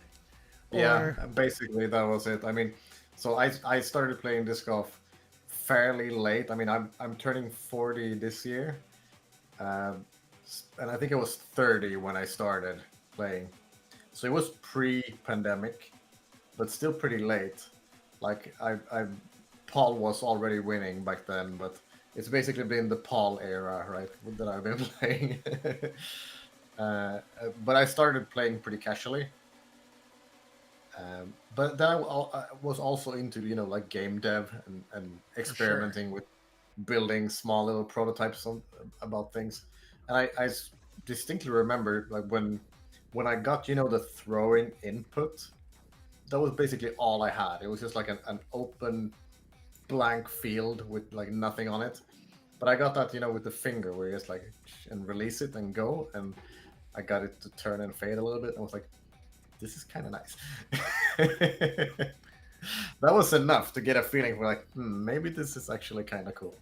Yeah, basically that was it. I mean, so I started playing disc golf fairly late. I mean, I'm turning 40 this year. And I think it was 30 when I started playing. So it was pre-pandemic, but still pretty late. Like Paul was already winning back then, but it's basically been the Paul era, right, that I've been playing. But I started playing pretty casually. But then I was also into, like game dev and experimenting with building small little prototypes about things. And I distinctly remember, like, when I got, the throwing input, that was basically all I had. It was just like an open blank field with like nothing on it. But I got that, with the finger where you just like and release it and go. And I got it to turn and fade a little bit. I was like, this is kind of nice. That was enough to get a feeling for like, maybe this is actually kind of cool.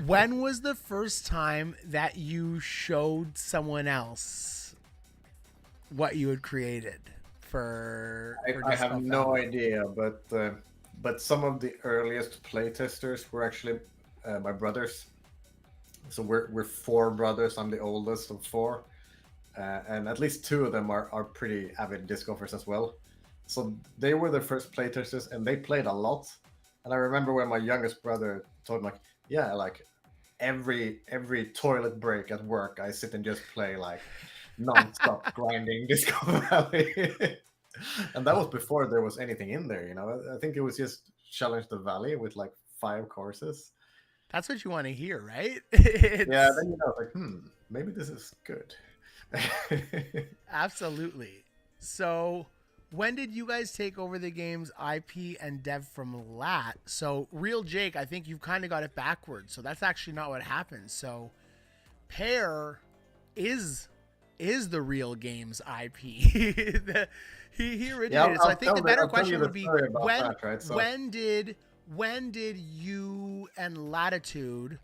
When was the first time that you showed someone else what you had created for I have no idea, but some of the earliest playtesters were actually my brothers. So we're 4 brothers. I'm the oldest of 4. And at least 2 of them are pretty avid disc golfers as well. So they were the first playtesters, and they played a lot. And I remember when my youngest brother told me, like, yeah, like every toilet break at work, I sit and just play like non-stop grinding Disc Golf Valley. And that was before there was anything in there, I think it was just Challenge the Valley with like 5 courses. That's what you want to hear, right? Yeah, then like, maybe this is good. Absolutely. So when did you guys take over the game's IP and dev from Lat? So Real Jake, I think you've kind of got it backwards. So that's actually not what happened. So Pear is the Real Game's IP. He originated. Yeah, so I think the better question would be when did you and Latitude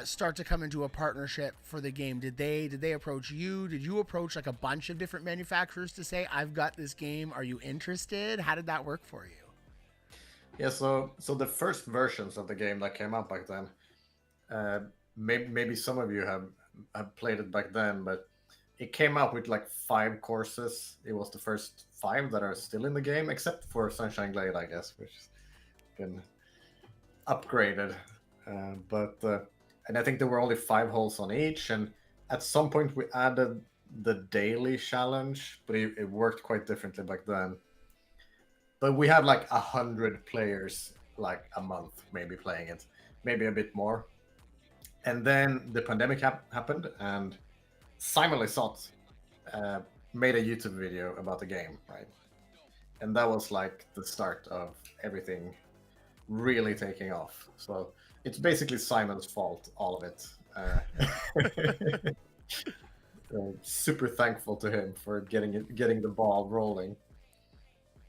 start to come into a partnership for the game? Did they approach you? Did you approach like a bunch of different manufacturers to say, I've got this game, are you interested? How did that work for you? Yeah, so the first versions of the game that came out back then, maybe some of you have played it back then, but it came out with like 5 courses. It was the first 5 that are still in the game, except for Sunshine Glade, I guess, which has been upgraded. And I think there were only 5 holes on each, and at some point we added the daily challenge, but it worked quite differently back then. But we had like 100 players like a month maybe playing it, maybe a bit more. And then the pandemic happened, and Simon Lisotte made a YouTube video about the game, right? and that was like the start of everything really taking off. So it's basically Simon's fault, all of it. Super thankful to him for getting the ball rolling.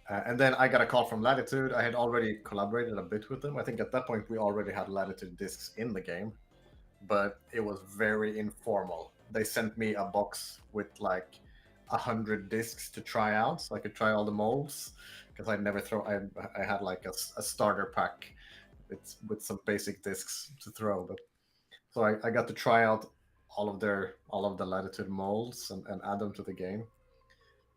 And then I got a call from Latitude. I had already collaborated a bit with them. I think at that point we already had Latitude discs in the game, but it was very informal. They sent me a box with like 100 discs to try out, so I could try all the molds. Because I'd never throw. I had like a starter pack with some basic discs to throw. But so I got to try out all of the Latitude molds and add them to the game.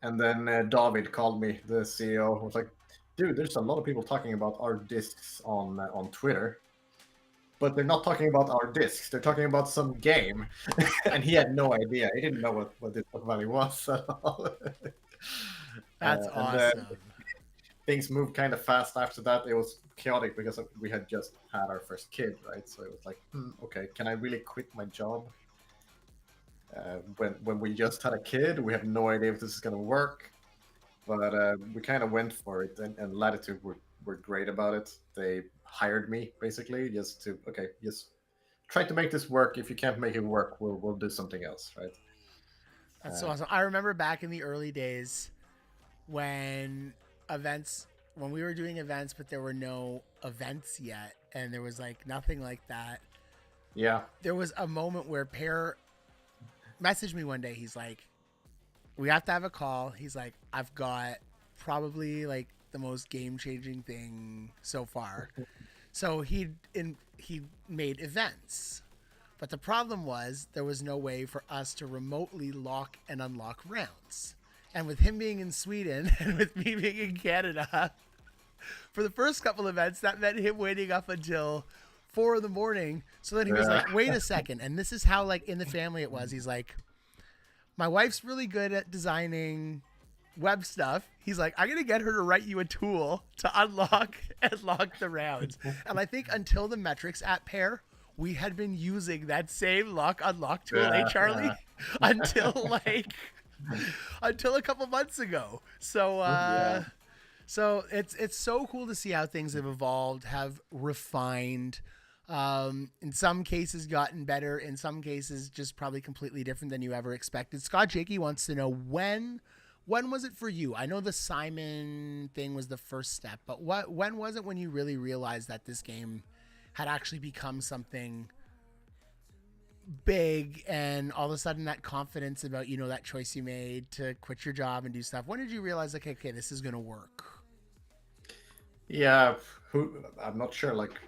And then David called me, the CEO, was like, "Dude, there's a lot of people talking about our discs on Twitter, but they're not talking about our discs. They're talking about some game." And he had no idea. He didn't know what Disc Valley was at all. That's awesome. Things moved kind of fast after that. It was chaotic because we had just had our first kid, right? So it was like, okay, can I really quit my job? When we just had a kid, we have no idea if this is going to work. But we kind of went for it, and Latitude were great about it. They hired me, basically, just try to make this work. If you can't make it work, we'll do something else, right? That's so awesome. I remember back in the early days when we were doing events, but there were no events yet, and there was like nothing like that. Yeah. There was a moment where Pear messaged me one day. He's like, "We have to have a call." He's like, "I've got probably like the most game-changing thing so far." So he made events. But the problem was there was no way for us to remotely lock and unlock rounds. And with him being in Sweden and with me being in Canada, for the first couple events, that meant him waiting up until 4 a.m. So then he was like, "Wait a second." And this is how like in the family it was. He's like, "My wife's really good at designing web stuff." He's like, "I'm going to get her to write you a tool to unlock and lock the rounds." And I think until the metrics at Pear, we had been using that same lock unlock tool, Charlie? Until until a couple months ago. So so it's so cool to see how things have evolved, have refined, in some cases gotten better, in some cases just probably completely different than you ever expected. Scott Jakey wants to know when was it for you? I know the Simon thing was the first step, but when was it when you really realized that this game had actually become something big, and all of a sudden that confidence about, that choice you made to quit your job and do stuff? When did you realize, like, okay, this is going to work? Yeah, I'm not sure, like,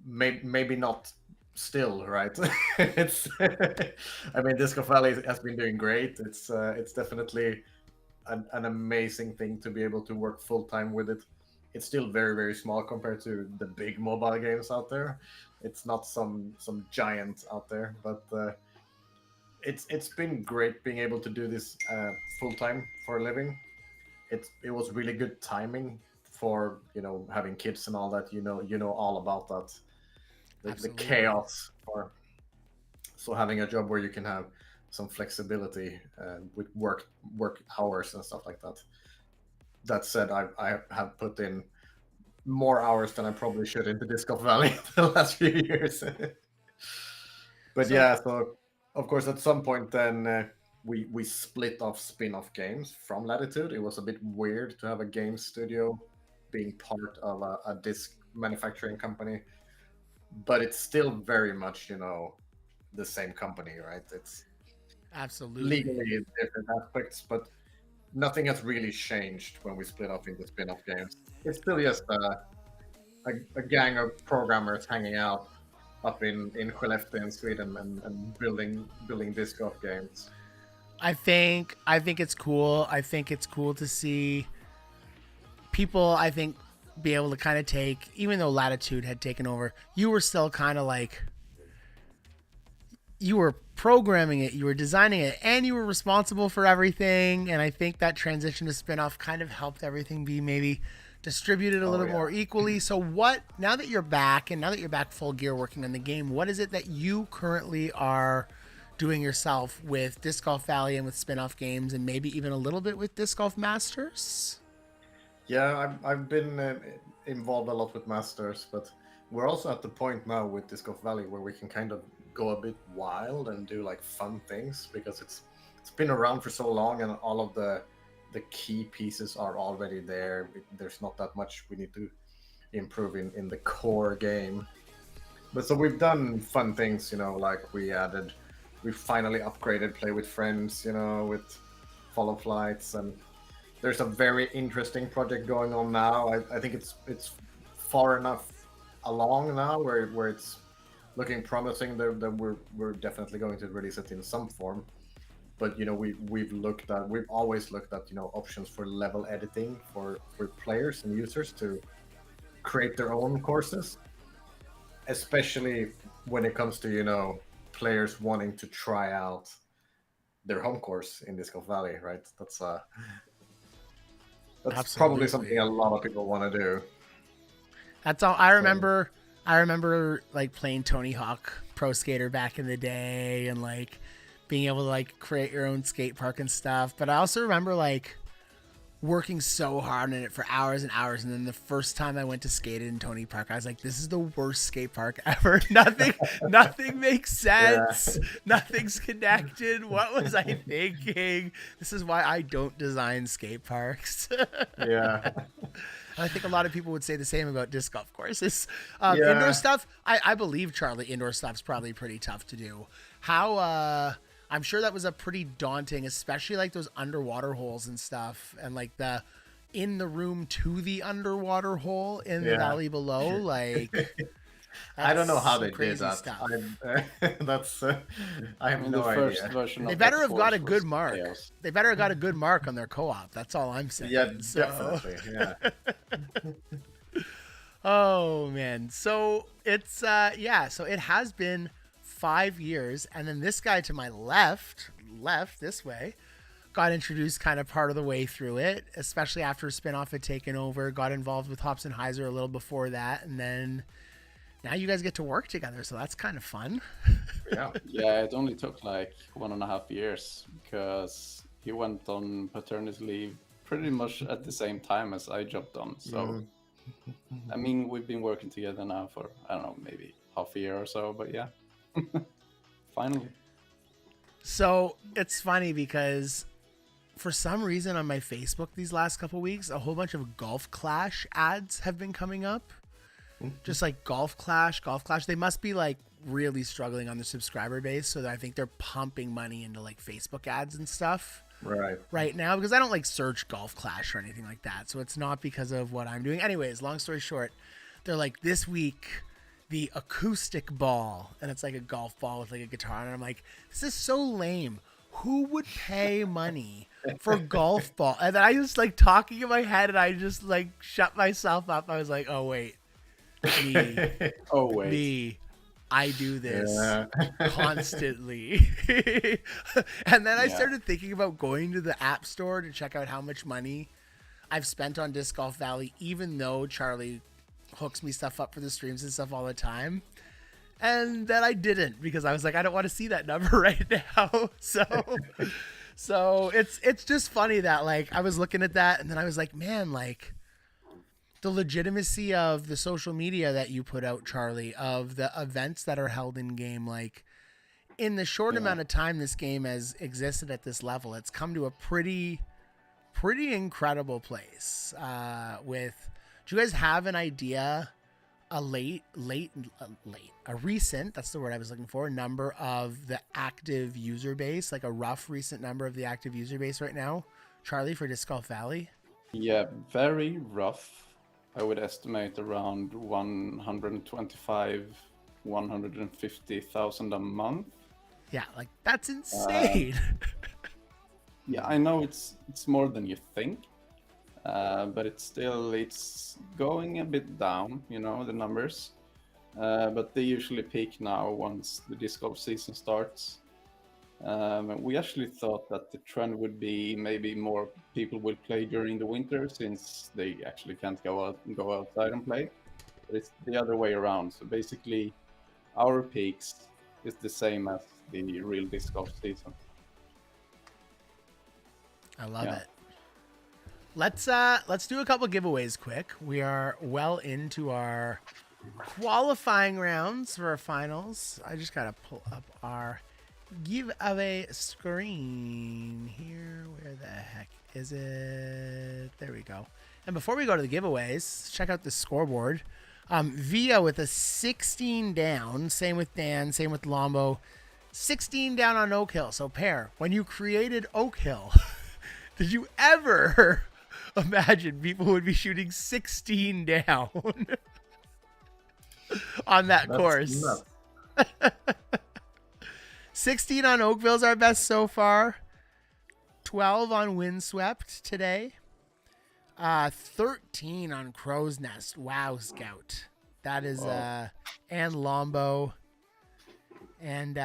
maybe not still, right? It's, I mean, Disco Valley has been doing great. It's definitely an amazing thing to be able to work full-time with it. It's still very, very small compared to the big mobile games out there. It's not some giant out there, but it's been great being able to do this full time for a living. It was really good timing for having kids and all that. You know all about that, the chaos. So having a job where you can have some flexibility with work hours and stuff like that. That said, I have put in more hours than I probably should into Disco Valley the last few years. But so of course at some point then we split off Spinoff Games from Latitude. It was a bit weird to have a game studio being part of a disc manufacturing company, but it's still very much the same company, right? It's absolutely legally different aspects, but nothing has really changed when we split off into Spinoff Games. It's still just a gang of programmers hanging out up in Skellefteå in Sweden and building disc golf games. I think it's cool. I think it's cool to see people, be able to kind of take, even though Latitude had taken over, you were still kind of like, you were programming it, you were designing it, and you were responsible for everything. And I think that transition to Spinoff kind of helped everything be maybe distributed a little more equally. So now that you're back, and now that you're back full gear working on the game, what is it that you currently are doing yourself with Disc Golf Valley and with Spinoff Games, and maybe even a little bit with Disc Golf Masters? Yeah, I've been involved a lot with Masters, but we're also at the point now with Disc Golf Valley where we can kind of go a bit wild and do like fun things because it's been around for so long and all of the key pieces are already there. There's not that much we need to improve in the core game. But so we've done fun things, like we finally upgraded Play with Friends, with follow flights, and there's a very interesting project going on now. I think it's far enough along now where it's looking promising that we're definitely going to release it in some form. But we've always looked at options for level editing for players and users to create their own courses, especially when it comes to players wanting to try out their home course in Disc Golf Valley, right? That's probably something a lot of people want to do. That's all I remember. I remember like playing Tony Hawk Pro Skater back in the day and like being able to like create your own skate park and stuff. But I also remember like working so hard on it for hours and hours. And then the first time I went to skate in Tony Park, I was like, this is the worst skate park ever. Nothing makes sense. Yeah. Nothing's connected. What was I thinking? This is why I don't design skate parks. Yeah. I think a lot of people would say the same about disc golf courses. Indoor stuff, I believe, Charlie, indoor stuff's probably pretty tough to do. I'm sure that was a pretty daunting, especially like those underwater holes and stuff, and like the in the room to the underwater hole in the valley below. Like, I don't know how they did that. I have no idea. They better have got a good mark. Chaos. They better have got a good mark on their co-op. That's all I'm saying. Yeah, definitely. Yeah. Oh man. So it's so it has been 5 years, and then this guy to my left this way got introduced kind of part of the way through it, especially after Spinoff had taken over, got involved with Hops and Heiser a little before that, and then now you guys get to work together, so that's kind of fun. Yeah, it only took like 1.5 years because he went on paternity leave pretty much at the same time as I jumped on. So, I mean, we've been working together now for, I don't know, maybe half a year or so, but yeah, finally. So it's funny because for some reason on my Facebook these last couple weeks, a whole bunch of Golf Clash ads have been coming up. Just like Golf Clash. They must be like really struggling on their subscriber base, so that I think they're pumping money into like Facebook ads and stuff right now, because I don't like search Golf Clash or anything like that, so it's not because of what I'm doing. Anyways, long story short, they're like, this week the acoustic ball, and it's like a golf ball with like a guitar, and I'm like, this is so lame. Who would pay money for golf ball? And then I just like talking in my head, and I just like shut myself up. I was like, oh wait. Me, I do this constantly. And then I started thinking about going to the App Store to check out how much money I've spent on Disc Golf Valley, even though Charlie hooks me stuff up for the streams and stuff all the time. And then I didn't, because I was like, I don't want to see that number right now. So it's just funny that like I was looking at that, and then I was like, man, like the legitimacy of the social media that you put out, Charlie, of the events that are held in game, like in the short amount of time this game has existed at this level, it's come to a pretty incredible place. Do you guys have an idea, a recent, that's the word I was looking for, number of the active user base, like a rough recent number of the active user base right now, Charlie, for Disc Golf Valley? Yeah, very rough. I would estimate around 150,000 a month. Yeah, like that's insane. Yeah, I know it's more than you think, but it's going a bit down, the numbers. But they usually peak now once the disc golf season starts. We actually thought that the trend would be maybe more people will play during the winter, since they actually can't go outside and play. But it's the other way around. So basically, our peaks is the same as the real disc golf season. I love it. let's do a couple giveaways quick. We are well into our qualifying rounds for our finals. I just gotta pull up our giveaway screen here. Where the heck is it? There we go. And before we go to the giveaways, check out the scoreboard. Via with a 16 down. Same with Dan. Same with Lombo. 16 down on Oak Hill. So, Pear, when you created Oak Hill, did you ever imagine people would be shooting 16 down on that course? Nuts. 16 on Oakville's our best so far. 12 on Windswept today. 13 on Crow's Nest. Wow, Scout. That is and Lombo. And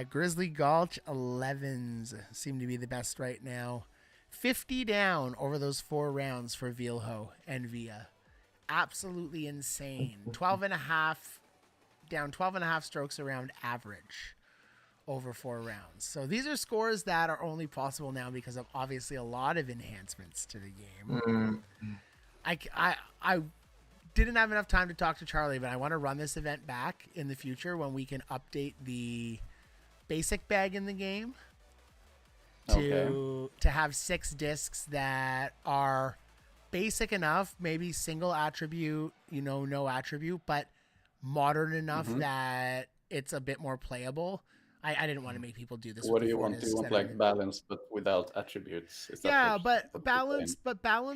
Grizzly Gulch 11s seem to be the best right now. 50 down over those 4 rounds for Vilho and Via. Absolutely insane. 12 and a half down, 12 and a half strokes around average over 4 rounds. So these are scores that are only possible now because of obviously a lot of enhancements to the game. I didn't have enough time to talk to Charlie, but I want to run this event back in the future when we can update the basic bag in the game to have 6 discs that are basic enough, maybe single attribute, no attribute, but modern enough that it's a bit more playable. I didn't want to make people do this. What do you want? Do you want like balance but without attributes? Is that yeah, but balance,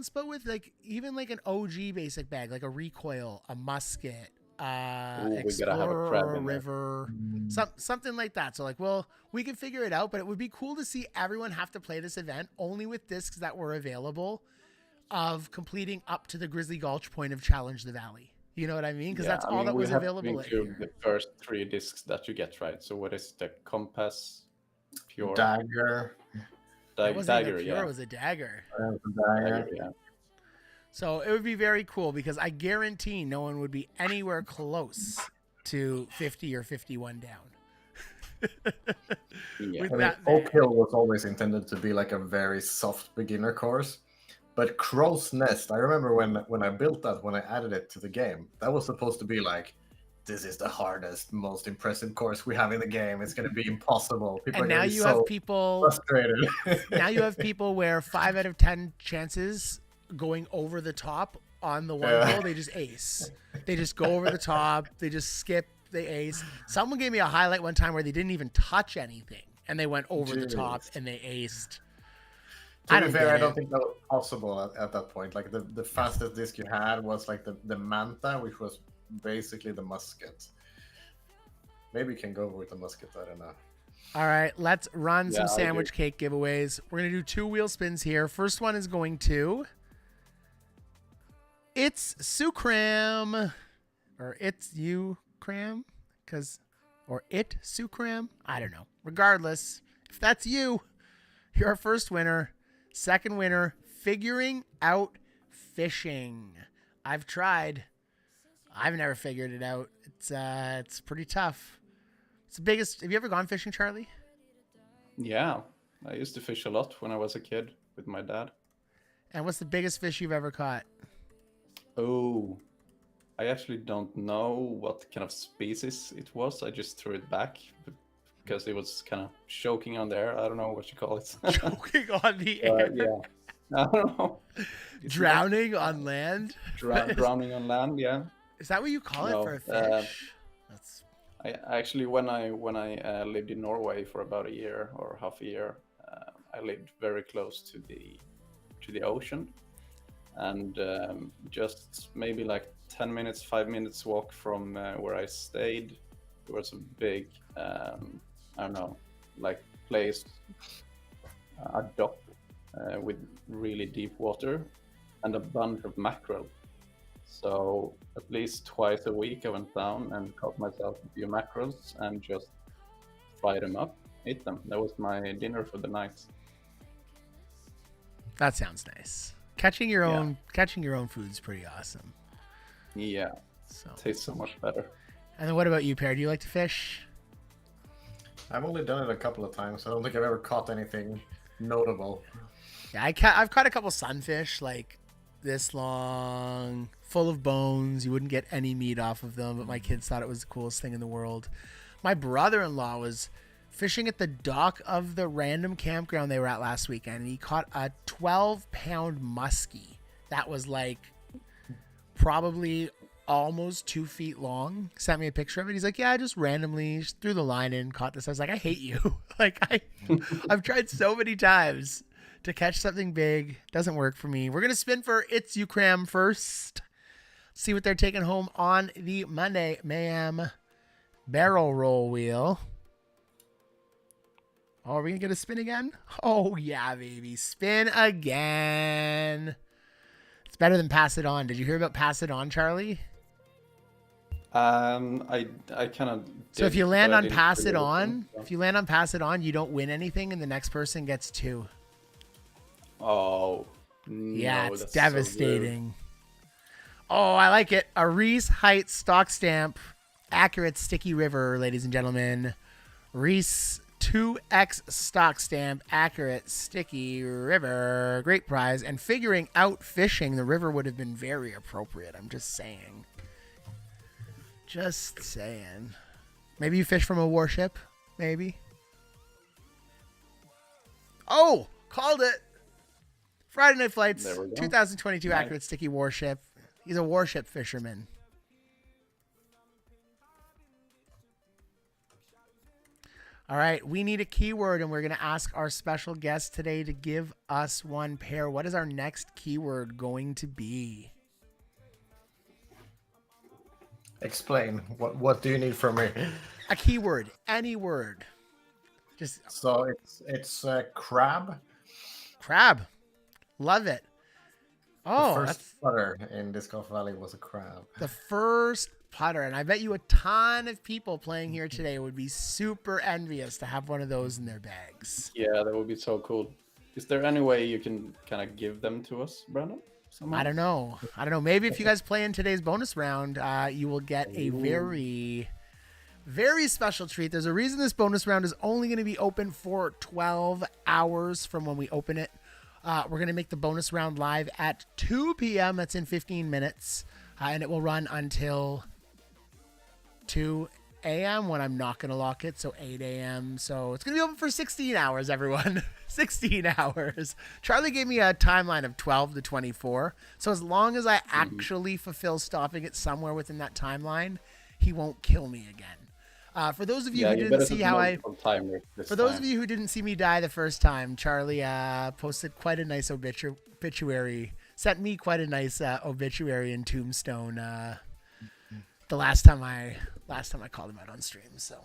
but with like even like an OG basic bag, like a recoil, a musket, Explorer, have a river, something like that. So like, well, we can figure it out, but it would be cool to see everyone have to play this event only with discs that were available of completing up to the Grizzly Gulch point of Challenge the Valley. You know what I mean? Because that's all that was available. The first 3 discs that you get, right? So what is the compass? Pure dagger. Dagger, yeah. It was a dagger. Dagger, yeah. So it would be very cool because I guarantee no one would be anywhere close to 50 or 51 down. Yeah. Oak Hill was always intended to be like a very soft beginner course. But Crow's Nest, I remember when I built that, when I added it to the game, that was supposed to be like, this is the hardest, most impressive course we have in the game. It's going to be impossible. People and are now you have people frustrated. Now you have people where 5 out of 10 chances going over the top on the one hole, they just ace. They just go over the top. They just skip. They ace. Someone gave me a highlight one time where they didn't even touch anything, and they went over the top and they aced. To be fair, I don't think that was possible at that point. Like the fastest disc you had was like the Manta, which was basically the musket. Maybe you can go with the musket, I don't know. All right, let's run some sandwich cake giveaways. We're going to do 2 wheel spins here. First one is going to It's Sucram, or It's You Cram, or It Sucram. I don't know. Regardless, if that's you, you're our first winner. Second winner, Figuring Out Fishing. I've tried. I've never figured it out. It's pretty tough. It's the biggest. Have you ever gone fishing, Charlie? Yeah, I used to fish a lot when I was a kid with my dad. And what's the biggest fish you've ever caught? Oh, I actually don't know what kind of species it was. I just threw it back because it was kind of choking on the air. I don't know what you call it. Choking on the air? Yeah. I don't know. Drowning on land? Drowning on land, yeah. Is that what you call it for a fish? I actually, when I lived in Norway for about a year or half a year, I lived very close to the ocean, and just maybe like 10 minutes, 5 minutes walk from where I stayed, there was a big, I don't know, like place, a dock with really deep water and a bunch of mackerel. So at least twice a week I went down and caught myself a few mackerels and just fried them up, ate them. That was my dinner for the night. That sounds nice. Catching your own food's pretty awesome. Yeah, tastes so much better. And then what about you, Pear? Do you like to fish? I've only done it a couple of times. I don't think I've ever caught anything notable. Yeah, I've caught a couple sunfish like this long, full of bones. You wouldn't get any meat off of them, but my kids thought it was the coolest thing in the world. My brother-in-law was fishing at the dock of the random campground they were at last weekend, and he caught a 12-pound muskie that was like probably almost 2 feet long. Sent me a picture of it. He's like, yeah, I just randomly just threw the line in, caught this. I was like, I hate you. I've tried so many times to catch something big. Doesn't work for me. We're going to spin for It's Ukraine first. See what they're taking home on the Monday Mayhem barrel roll wheel. Oh, are we going to get a spin again? Oh, yeah, baby. Spin again. It's better than Pass It On. Did you hear about Pass It On, Charlie? I kind of. So if you land on Pass It On, you don't win anything, and the next person gets 2. Oh, yeah, no, it's that's devastating. Oh, I like it. A Reese Heights stock stamp, accurate sticky river, ladies and gentlemen. Reese 2X stock stamp, accurate sticky river. Great prize. And figuring out fishing the river would have been very appropriate. I'm just saying. Just saying. Maybe you fish from a warship. Maybe. Oh, called it. Friday Night Flights, 2022 Nice. accurate sticky warship. He's a warship fisherman. All right, we need a keyword, and we're going to ask our special guest today to give us one pair. What is our next keyword going to be? Explain. What do you need from me? A keyword, any word. Just So it's crab. crab. Love it. The Oh, first putter in Disc Golf Valley was a crab. the first putter. And I bet you a ton of people playing here today would be super envious to have one of those in their bags. Yeah, that would be so cool. Is there any way you can kind of give them to us, Brandon? Somehow? I don't know. Maybe if you guys play in today's bonus round, you will get a very, very special treat. There's a reason this bonus round is only going to be open for 12 hours from when we open it. We're going to make the bonus round live at 2 p.m. That's in 15 minutes. And it will run until 2 a.m. when I'm not going to lock it. So 8 a.m. So it's going to be open for 16 hours, everyone. 16 hours. Charlie gave me a timeline of 12 to 24. So as long as I actually fulfill stopping it somewhere within that timeline, he won't kill me again. For those of you who didn't see how those of you who didn't see me die the first time, Charlie posted quite a nice obituary. Sent me quite a nice obituary and tombstone. The last time I called him out on stream. So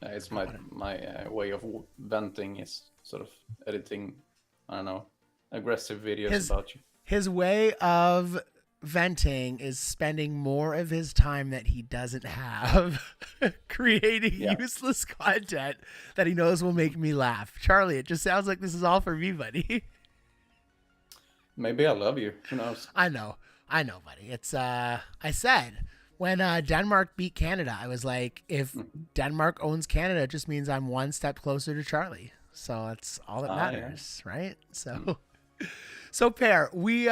it's my way of venting is sort of editing. I don't know, aggressive videos about you. His way of venting is spending more of his time that he doesn't have creating useless content that he knows will make me laugh. Charlie, it just sounds like this is all for me, buddy. Maybe I love you. Who knows? I know, buddy. It's I said when Denmark beat Canada, I was like, if Denmark owns Canada, it just means I'm one step closer to Charlie. So that's all that matters, right? So, so Pear, we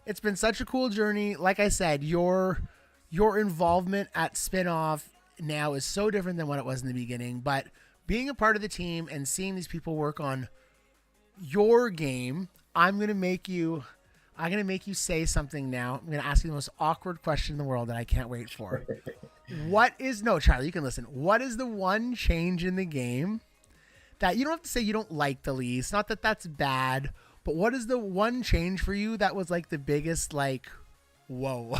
it's been such a cool journey. Like I said, your involvement at Spinoff now is so different than what it was in the beginning. But being a part of the team and seeing these people work on your game, I'm gonna make you say something now. I'm gonna ask you the most awkward question in the world that I can't wait for. Charlie, you can listen. What is the one change in the game that you don't have to say you don't like the least? Not that that's bad. But what is the one change for you that was like the biggest, like, whoa?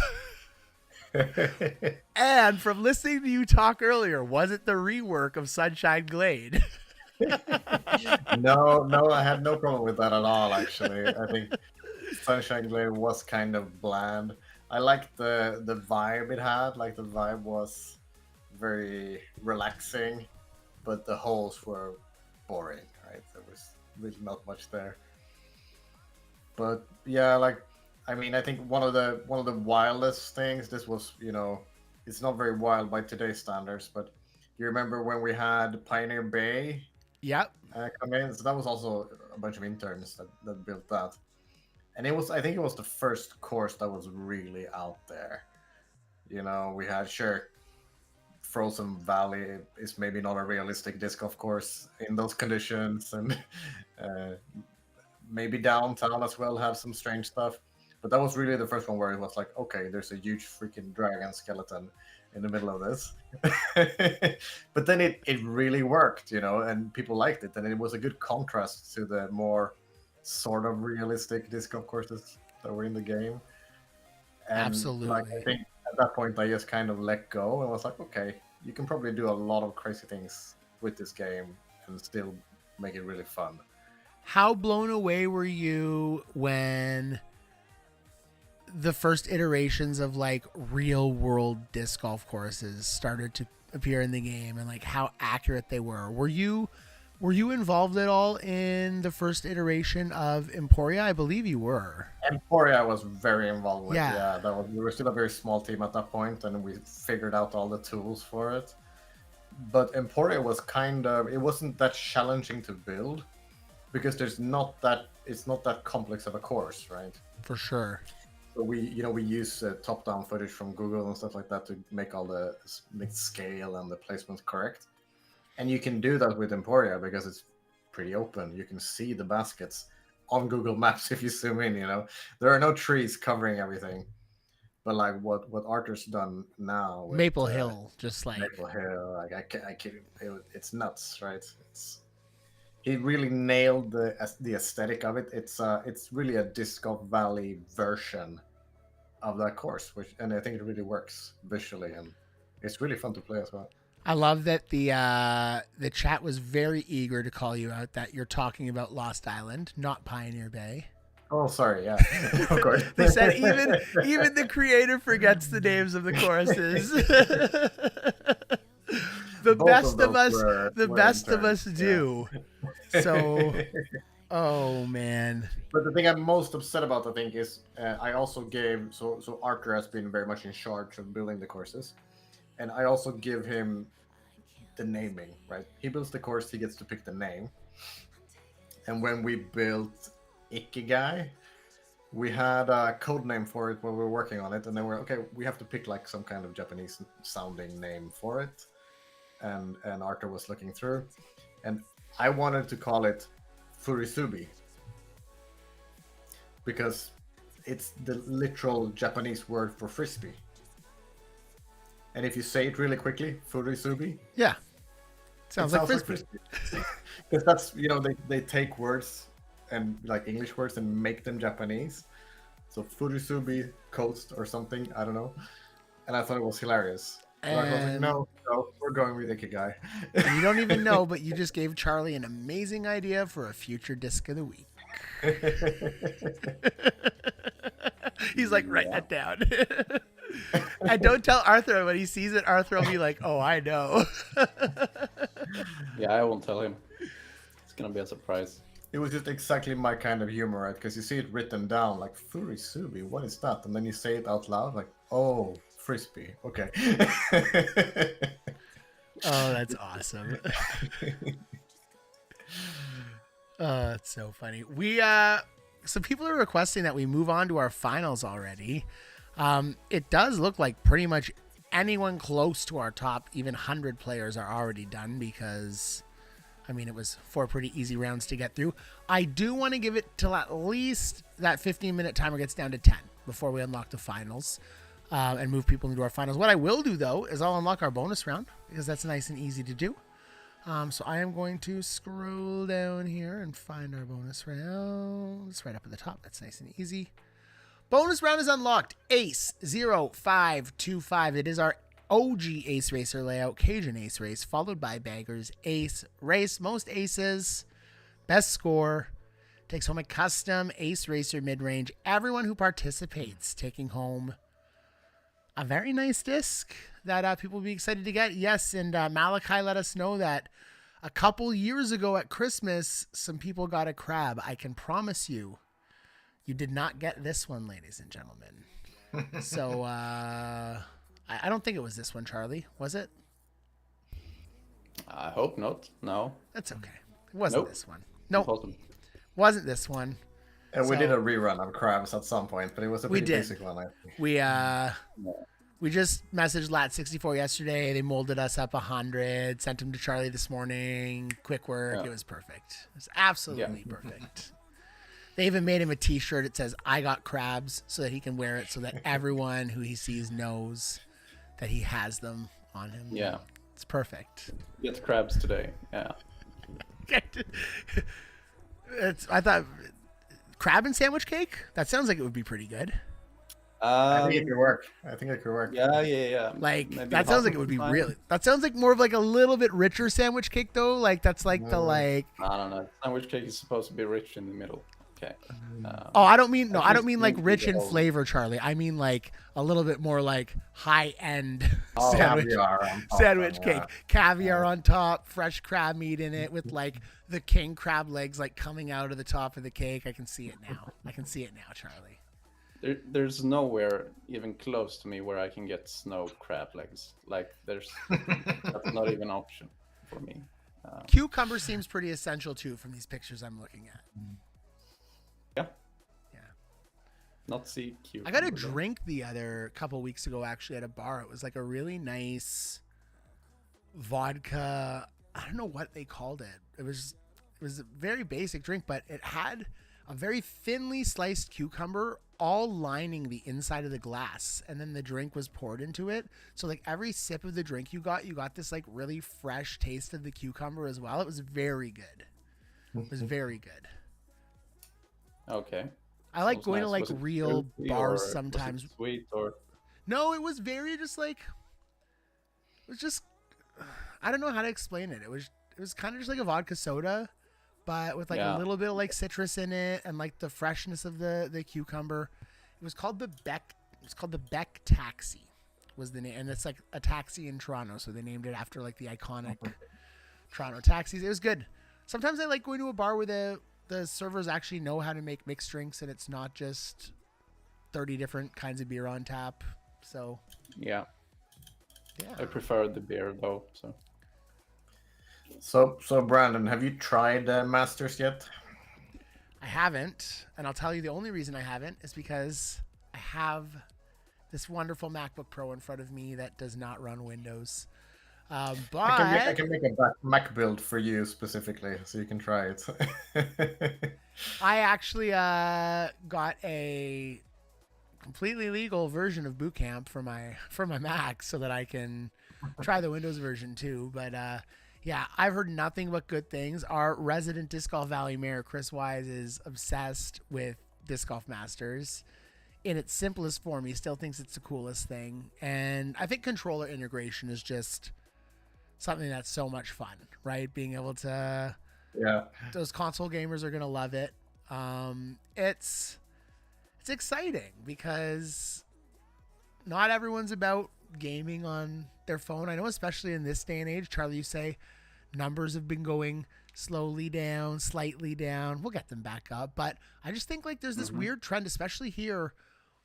And from listening to you talk earlier, was it the rework of Sunshine Glade? No, I had no problem with that at all, actually. I think Sunshine Glade was kind of bland. I liked the vibe it had. Like, the vibe was very relaxing, but the holes were boring, right? There was really not much there. But yeah, I think one of the wildest things, this was, it's not very wild by today's standards, but you remember when we had Pioneer Bay Yep. come in? So that was also a bunch of interns that built that. And I think it was the first course that was really out there. You know, we had, sure, Frozen Valley is maybe not a realistic disc golf course in those conditions, and maybe downtown as well have some strange stuff. But that was really the first one where it was like, okay, there's a huge freaking dragon skeleton in the middle of this. But then it really worked, you know, and people liked it, and it was a good contrast to the more sort of realistic disc golf courses that were in the game. And Absolutely. like, I think at that point I just kind of let go and was like, okay, you can probably do a lot of crazy things with this game and still make it really fun. How blown away were you when the first iterations of like real world disc golf courses started to appear in the game, and like how accurate they were? Were you involved at all in the first iteration of Emporia? I believe you were. Emporia I was very involved with. Yeah. We were still a very small team at that point, and we figured out all the tools for it. But Emporia was it wasn't that challenging to build, because it's not that complex of a course, right? For sure. So we use top-down footage from Google and stuff like that to make all the scale and the placement correct. And you can do that with Emporia because it's pretty open. You can see the baskets on Google Maps if you zoom in, you know. There are no trees covering everything. But like what Arthur's done now with Maple Hill, just like Maple Hill, like I can't, it's nuts, right? He really nailed the aesthetic of it. It's really a Disc Golf Valley version of that course, and I think it really works visually, and it's really fun to play as well. I love that the chat was very eager to call you out that you're talking about Lost Island, not Pioneer Bay. Oh, sorry, yeah, of course. They said even the creator forgets the names of the courses. The best of us do. Yeah. So, oh man. But the thing I'm most upset about, I think, is I also gave so Arthur has been very much in charge of building the courses, and I also give him the naming. Right, he builds the course, he gets to pick the name. And when we built Ikigai, we had a code name for it when we were working on it, and then we have to pick like some kind of Japanese sounding name for it. And Arthur was looking through, and I wanted to call it Furisubi because it's the literal Japanese word for frisbee. And if you say it really quickly, Furisubi, yeah, sounds like frisbee. Because that's, you know, they take words and like English words and make them Japanese. So Furisubi coast or something, I don't know. And I thought it was hilarious. And I was like, no, we're going with Ikigai. You don't even know, but you just gave Charlie an amazing idea for a future disc of the week. He's like, write that down. And don't tell Arthur. When he sees it, Arthur will be like, oh, I know. Yeah, I won't tell him. It's going to be a surprise. It was just exactly my kind of humor, right? Because you see it written down, like, Furisubi, what is that? And then you say it out loud, like, oh, frisbee. Okay. Oh, that's awesome. Oh, it's so funny. So people are requesting that we move on to our finals already. It does look like pretty much anyone close to our top, even 100 players, are already done because, I mean, it was 4 pretty easy rounds to get through. I do want to give it till at least that 15-minute timer gets down to 10 before we unlock the finals. And move people into our finals. What I will do, though, is I'll unlock our bonus round because that's nice and easy to do. So I am going to scroll down here and find our bonus round. It's right up at the top. That's nice and easy. Bonus round is unlocked. Ace 0525. It is our OG Ace Racer layout, Cajun Ace Race, followed by Baggers Ace Race. Most aces, best score, takes home a custom Ace Racer mid-range. Everyone who participates taking home a very nice disc that people will be excited to get. Yes, and Malachi let us know that a couple years ago at Christmas, some people got a crab. I can promise you, you did not get this one, ladies and gentlemen. So I don't think it was this one, Charlie. Was it? I hope not. No. That's okay. It wasn't this one. Nope. Wasn't this one. And we So- did a rerun of crabs at some point, but it was a We pretty did. basic one, I think. We just messaged Lat64 yesterday. They molded us up 100, sent them to Charlie this morning. Quick work. Yeah. It was perfect. It was absolutely perfect. They even made him a t-shirt. It says, "I got crabs," so that he can wear it so that everyone who he sees knows that he has them on him. Yeah. It's perfect. Get crabs today. Yeah. I thought crab and sandwich cake? That sounds like it would be pretty good. I think it could work. Yeah. Like Maybe that sounds like it would be fine. really. That sounds like more of like a little bit richer sandwich cake though. Like that's like the like. I don't know. Sandwich cake is supposed to be rich in the middle. Okay. Oh, I don't mean I like think rich in it'll- flavor, Charlie. I mean like a little bit more like high end Oh, sandwich caviar on top, sandwich yeah. cake, caviar on top, fresh crab meat in it with like the king crab legs like coming out of the top of the cake. I can see it now. Charlie. There's nowhere even close to me where I can get snow crab legs. Like that's not even an option for me. Cucumber seems pretty essential too from these pictures I'm looking at. Yeah. Yeah. Not see cute. I got a drink the other couple weeks ago actually at a bar. It was like a really nice vodka. I don't know what they called it. It was a very basic drink, but it had a very thinly sliced cucumber all lining the inside of the glass, and then the drink was poured into it. So like every sip of the drink you got this like really fresh taste of the cucumber as well. It was very good. It was very good. Okay. I like Sounds going to nice. like Was it real fruity bars or was it sometimes. sweet or No, it was very just like it was just I don't know how to explain it. It was kind of just like a vodka soda, but with like a Yeah. little bit of like citrus in it and like the freshness of the cucumber. It was called the Beck Taxi was the name, and it's like a taxi in Toronto, so they named it after like the iconic Toronto taxis. It was good. Sometimes I like going to a bar where the servers actually know how to make mixed drinks and it's not just 30 different kinds of beer on tap. So yeah. yeah. I prefer the beer though. So Brandon, have you tried Masters yet? I haven't, and I'll tell you the only reason I haven't is because I have this wonderful MacBook Pro in front of me that does not run Windows. But I can make a Mac build for you specifically, so you can try it. I actually got a completely legal version of Boot Camp for my Mac so that I can try the Windows version too. But yeah, I've heard nothing but good things. Our resident Disc Golf Valley Mayor, Chris Wise, is obsessed with Disc Golf Masters. In its simplest form, he still thinks it's the coolest thing. And I think controller integration is just something that's so much fun, right? Being able to... Yeah. Those console gamers are going to love it. It's exciting because not everyone's about gaming on their phone. I know, especially in this day and age, Charlie, you say numbers have been going slowly down, slightly down. We'll get them back up. But I just think like there's this weird trend, especially here,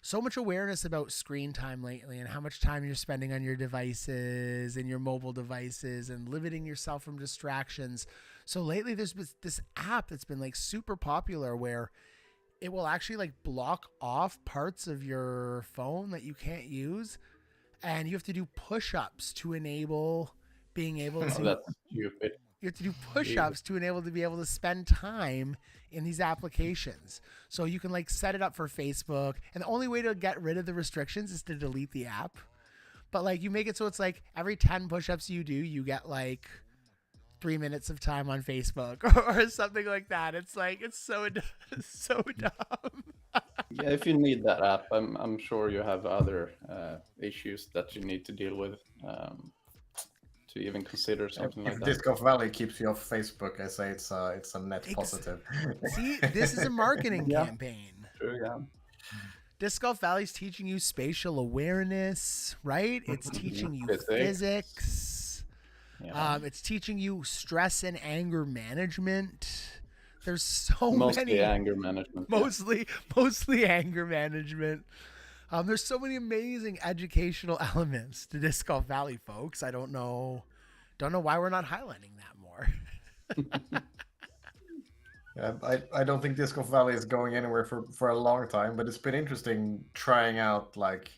so much awareness about screen time lately and how much time you're spending on your devices and your mobile devices and limiting yourself from distractions. So lately there's been this app that's been like super popular where it will actually like block off parts of your phone that you can't use. And you have to do push-ups to enable being able to... That's stupid. You have to do push-ups to enable to be able to spend time in these applications. So you can like set it up for Facebook, and the only way to get rid of the restrictions is to delete the app. But like you make it so it's like every 10 push-ups you do, you get like 3 minutes of time on Facebook or something like that. It's like it's so dumb. Yeah, if you need that app, I'm sure you have other issues that you need to deal with to even consider something like If that. Disc Golf Valley keeps you off Facebook, I say it's a net positive. See, this is a marketing campaign. True, yeah. Disc Golf Valley's teaching you spatial awareness, right? It's teaching you physics. Yeah. It's teaching you stress and anger management. There's so Mostly many anger management. mostly anger management. There's so many amazing educational elements to Disc Golf Valley, folks. I don't know why we're not highlighting that more. I don't think Disc Golf Valley is going anywhere for a long time, but it's been interesting trying out like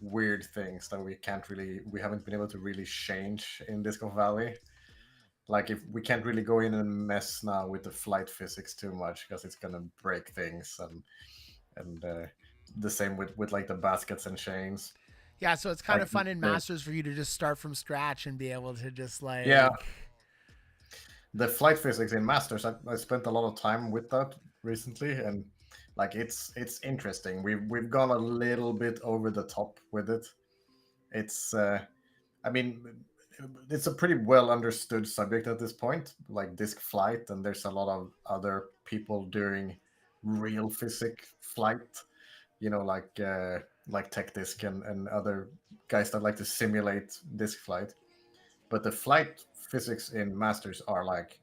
weird things that we haven't been able to really change in Disc Golf Valley. Like if we can't really go in and mess now with the flight physics too much because it's gonna break things, and the same with like the baskets and chains. Yeah, so it's kind Like, of fun in Masters for you to just start from scratch and be able to just like yeah, the flight physics in Masters, I spent a lot of time with that recently, and like it's interesting. We've gone a little bit over the top with it. It's I mean, it's a pretty well understood subject at this point, like disc flight, and there's a lot of other people doing real physics flight, like Tech Disc and other guys that like to simulate disc flight. But the flight physics in Masters are like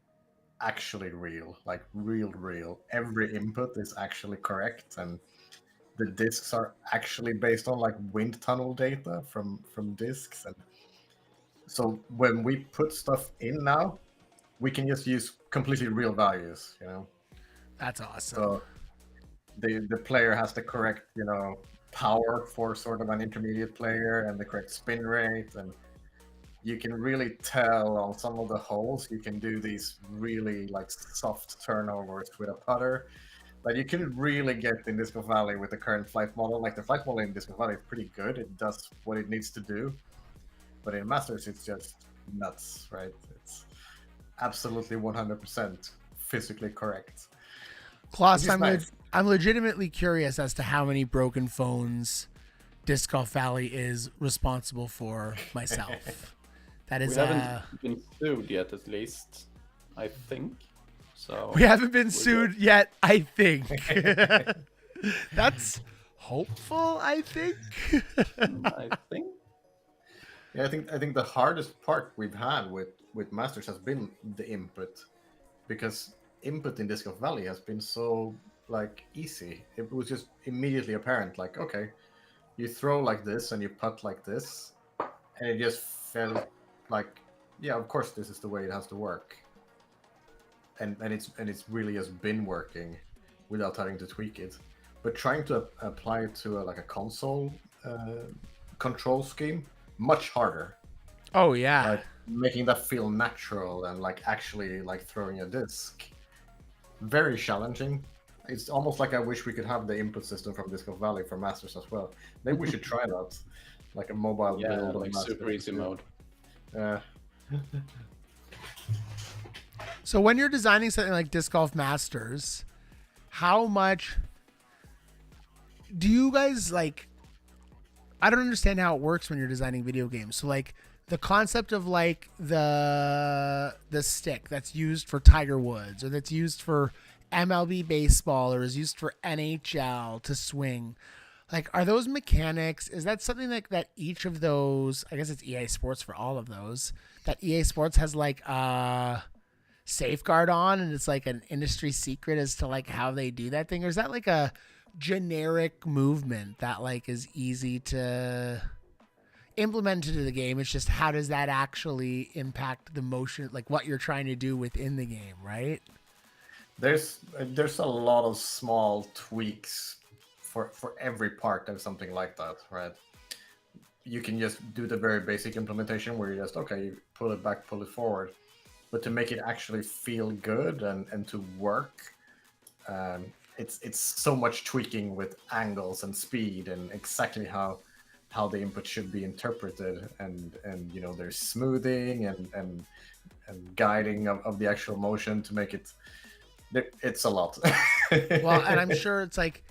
actually real, like real. Every input is actually correct, and the discs are actually based on like wind tunnel data from discs. And so when we put stuff in now, we can just use completely real values, that's awesome. So the player has the correct, power for sort of an intermediate player and the correct spin rate, and you can really tell on some of the holes you can do these really like soft turnovers with a putter that you can really get in Disc Golf Valley with the current flight model. Like the flight model in Disc Golf Valley is pretty good. It does what it needs to do. But in Masters, it's just nuts, right? It's absolutely 100% physically correct. Klaus, nice. I'm legitimately curious as to how many broken phones Disc Golf Valley is responsible for myself. That is We haven't been sued yet, at least, I think. So we haven't been sued yet, I think. That's hopeful, I think. I think. Yeah, I think the hardest part we've had with Masters has been the input, because input in Disc Golf Valley has been so like easy. It was just immediately apparent. Like, okay, you throw like this and you putt like this, and it just felt like, yeah, of course this is the way it has to work. And it's really just been working without having to tweak it. But trying to apply it to like a console control scheme, much harder. Oh yeah. Like making that feel natural and like actually like throwing a disc, very challenging. It's almost like I wish we could have the input system from Disc Golf Valley for Masters as well. Maybe we should try that, like a mobile build, like super easy mode. Yeah. So when you're designing something like Disc Golf Masters, how much do you guys like? I don't understand how it works when you're designing video games. So like the concept of like the stick that's used for Tiger Woods or that's used for MLB baseball or is used for NHL to swing. Like, are those mechanics? Is that something like that each of those, I guess it's EA Sports for all of those, that EA Sports has like a safeguard on and it's like an industry secret as to like how they do that thing? Or is that like a generic movement that like is easy to implement into the game? It's just how does that actually impact the motion, like what you're trying to do within the game, right? There's a lot of small tweaks for every part of something like that, right? You can just do the very basic implementation where you just, okay, you pull it back, pull it forward. But to make it actually feel good and to work, it's so much tweaking with angles and speed and exactly how the input should be interpreted, and there's smoothing and guiding of the actual motion to make it. It's a lot. Well, and I'm sure it's like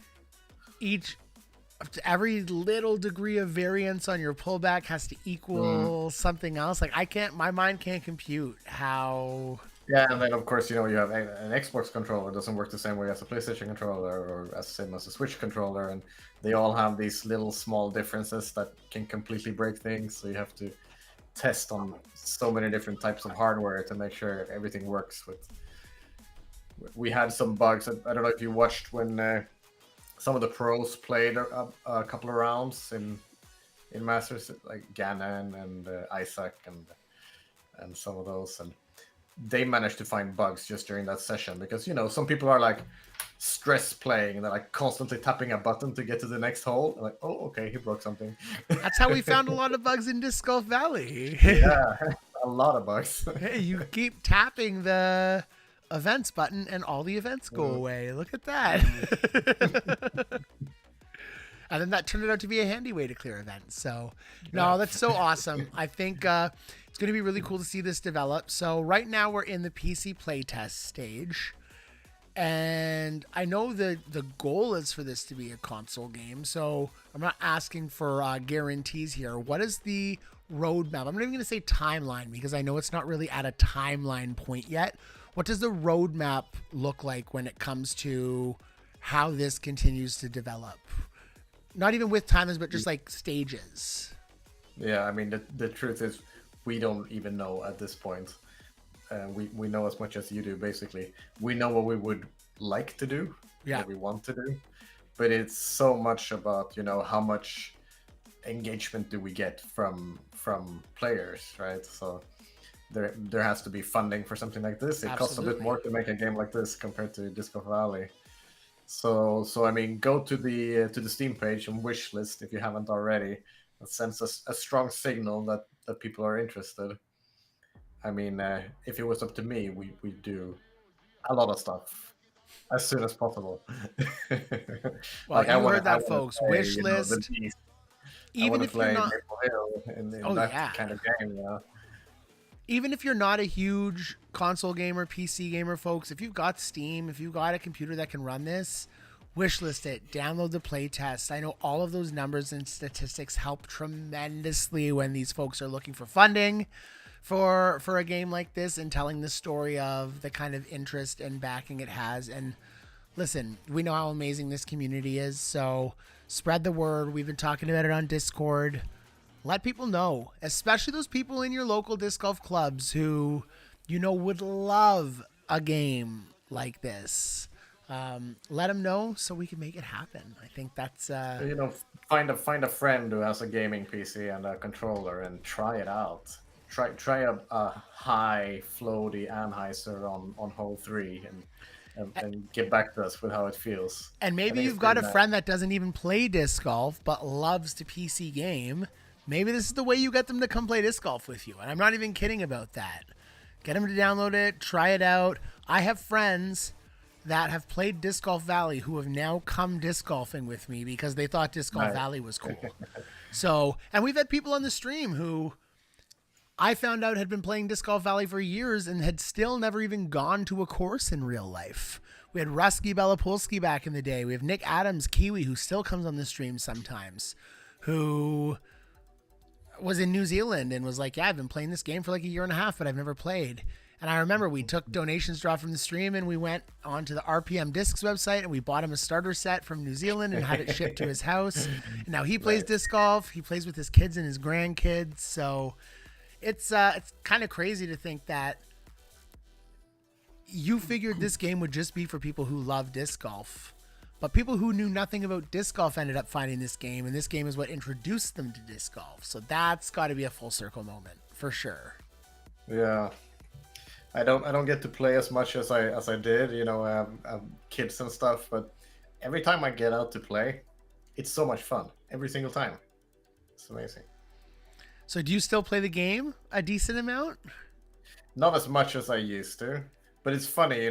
every little degree of variance on your pullback has to equal something else. Like my mind can't compute how. Yeah, and then of course, you have an Xbox controller doesn't work the same way as a PlayStation controller or as same as a Switch controller, and they all have these little small differences that can completely break things. So you have to test on so many different types of hardware to make sure everything works. We had some bugs. I don't know if you watched when some of the pros played a couple of rounds in Masters, like Gannon and Isaac and some of those, and they managed to find bugs just during that session because some people are like stress playing and they're like constantly tapping a button to get to the next hole. I'm like, oh, okay, he broke something. That's how we found a lot of bugs in Disc Golf Valley. Yeah, a lot of bugs. Hey, you keep tapping the events button and all the events go away. Look at that. And then that turned out to be a handy way to clear events. So, no, that's so awesome. I think it's going to be really cool to see this develop. So right now we're in the PC playtest stage. And I know the goal is for this to be a console game. So I'm not asking for guarantees here. What is the roadmap? I'm not even going to say timeline because I know it's not really at a timeline point yet. What does the roadmap look like when it comes to how this continues to develop? Not even with timelines, but just like stages. Yeah, I mean, the truth is we don't even know at this point. We know as much as you do, basically. We know what we would like to do, what we want to do, but it's so much about, how much engagement do we get from players, right? So there has to be funding for something like this. It costs a bit more to make a game like this compared to Disc Golf Valley. So I mean, go to the Steam page and wish list if you haven't already. That sends us a strong signal that people are interested. I mean, if it was up to me, we do a lot of stuff as soon as possible. Well, like, you heard that, folks. Play, wish list. Even if you're not in that kind of game, Even if you're not a huge console gamer, PC gamer, folks, if you've got Steam, if you've got a computer that can run this, wishlist it, download the playtest. I know all of those numbers and statistics help tremendously when these folks are looking for funding for a game like this and telling the story of the kind of interest and backing it has. And listen, we know how amazing this community is, so spread the word. We've been talking about it on Discord. Let people know, especially those people in your local disc golf clubs who, would love a game like this. Let them know so we can make it happen. I think that's find a friend who has a gaming PC and a controller and try it out. Try a high floaty Anheuser on hole 3 and get back to us with how it feels. And maybe you've got a friend that doesn't even play disc golf but loves to PC game. Maybe this is the way you get them to come play disc golf with you. And I'm not even kidding about that. Get them to download it, try it out. I have friends that have played Disc Golf Valley who have now come disc golfing with me because they thought Disc Golf Valley was cool. So, and we've had people on the stream who I found out had been playing Disc Golf Valley for years and had still never even gone to a course in real life. We had Rusky Belopolsky back in the day. We have Nick Adams, Kiwi, who still comes on the stream sometimes, who was in New Zealand and was like, yeah, I've been playing this game for like a year and a half, but I've never played. And I remember we took donations draw from the stream and we went onto the RPM Discs website and we bought him a starter set from New Zealand and had it shipped to his house. And now he plays disc golf. He plays with his kids and his grandkids. So it's kind of crazy to think that you figured this game would just be for people who love disc golf. But people who knew nothing about disc golf ended up finding this game, and this game is what introduced them to disc golf. So that's got to be a full circle moment for sure. Yeah, I don't get to play as much as I did. I have kids and stuff, but every time I get out to play, it's so much fun. Every single time, it's amazing. So do you still play the game a decent amount? Not as much as I used to, but it's funny,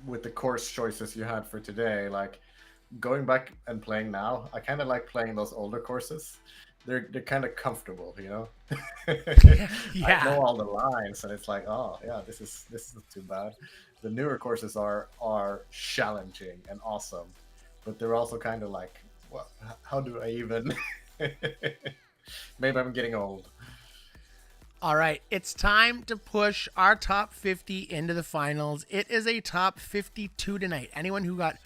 with the course choices you had for today, like. Going back and playing now, I kind of like playing those older courses. They're kind of comfortable, Yeah. I know all the lines, and it's like, oh yeah, this is not too bad. The newer courses are challenging and awesome, but they're also kind of like, well, how do I even? Maybe I'm getting old. All right, it's time to push our top 50 into the finals. It is a top 52 tonight. Anyone who got,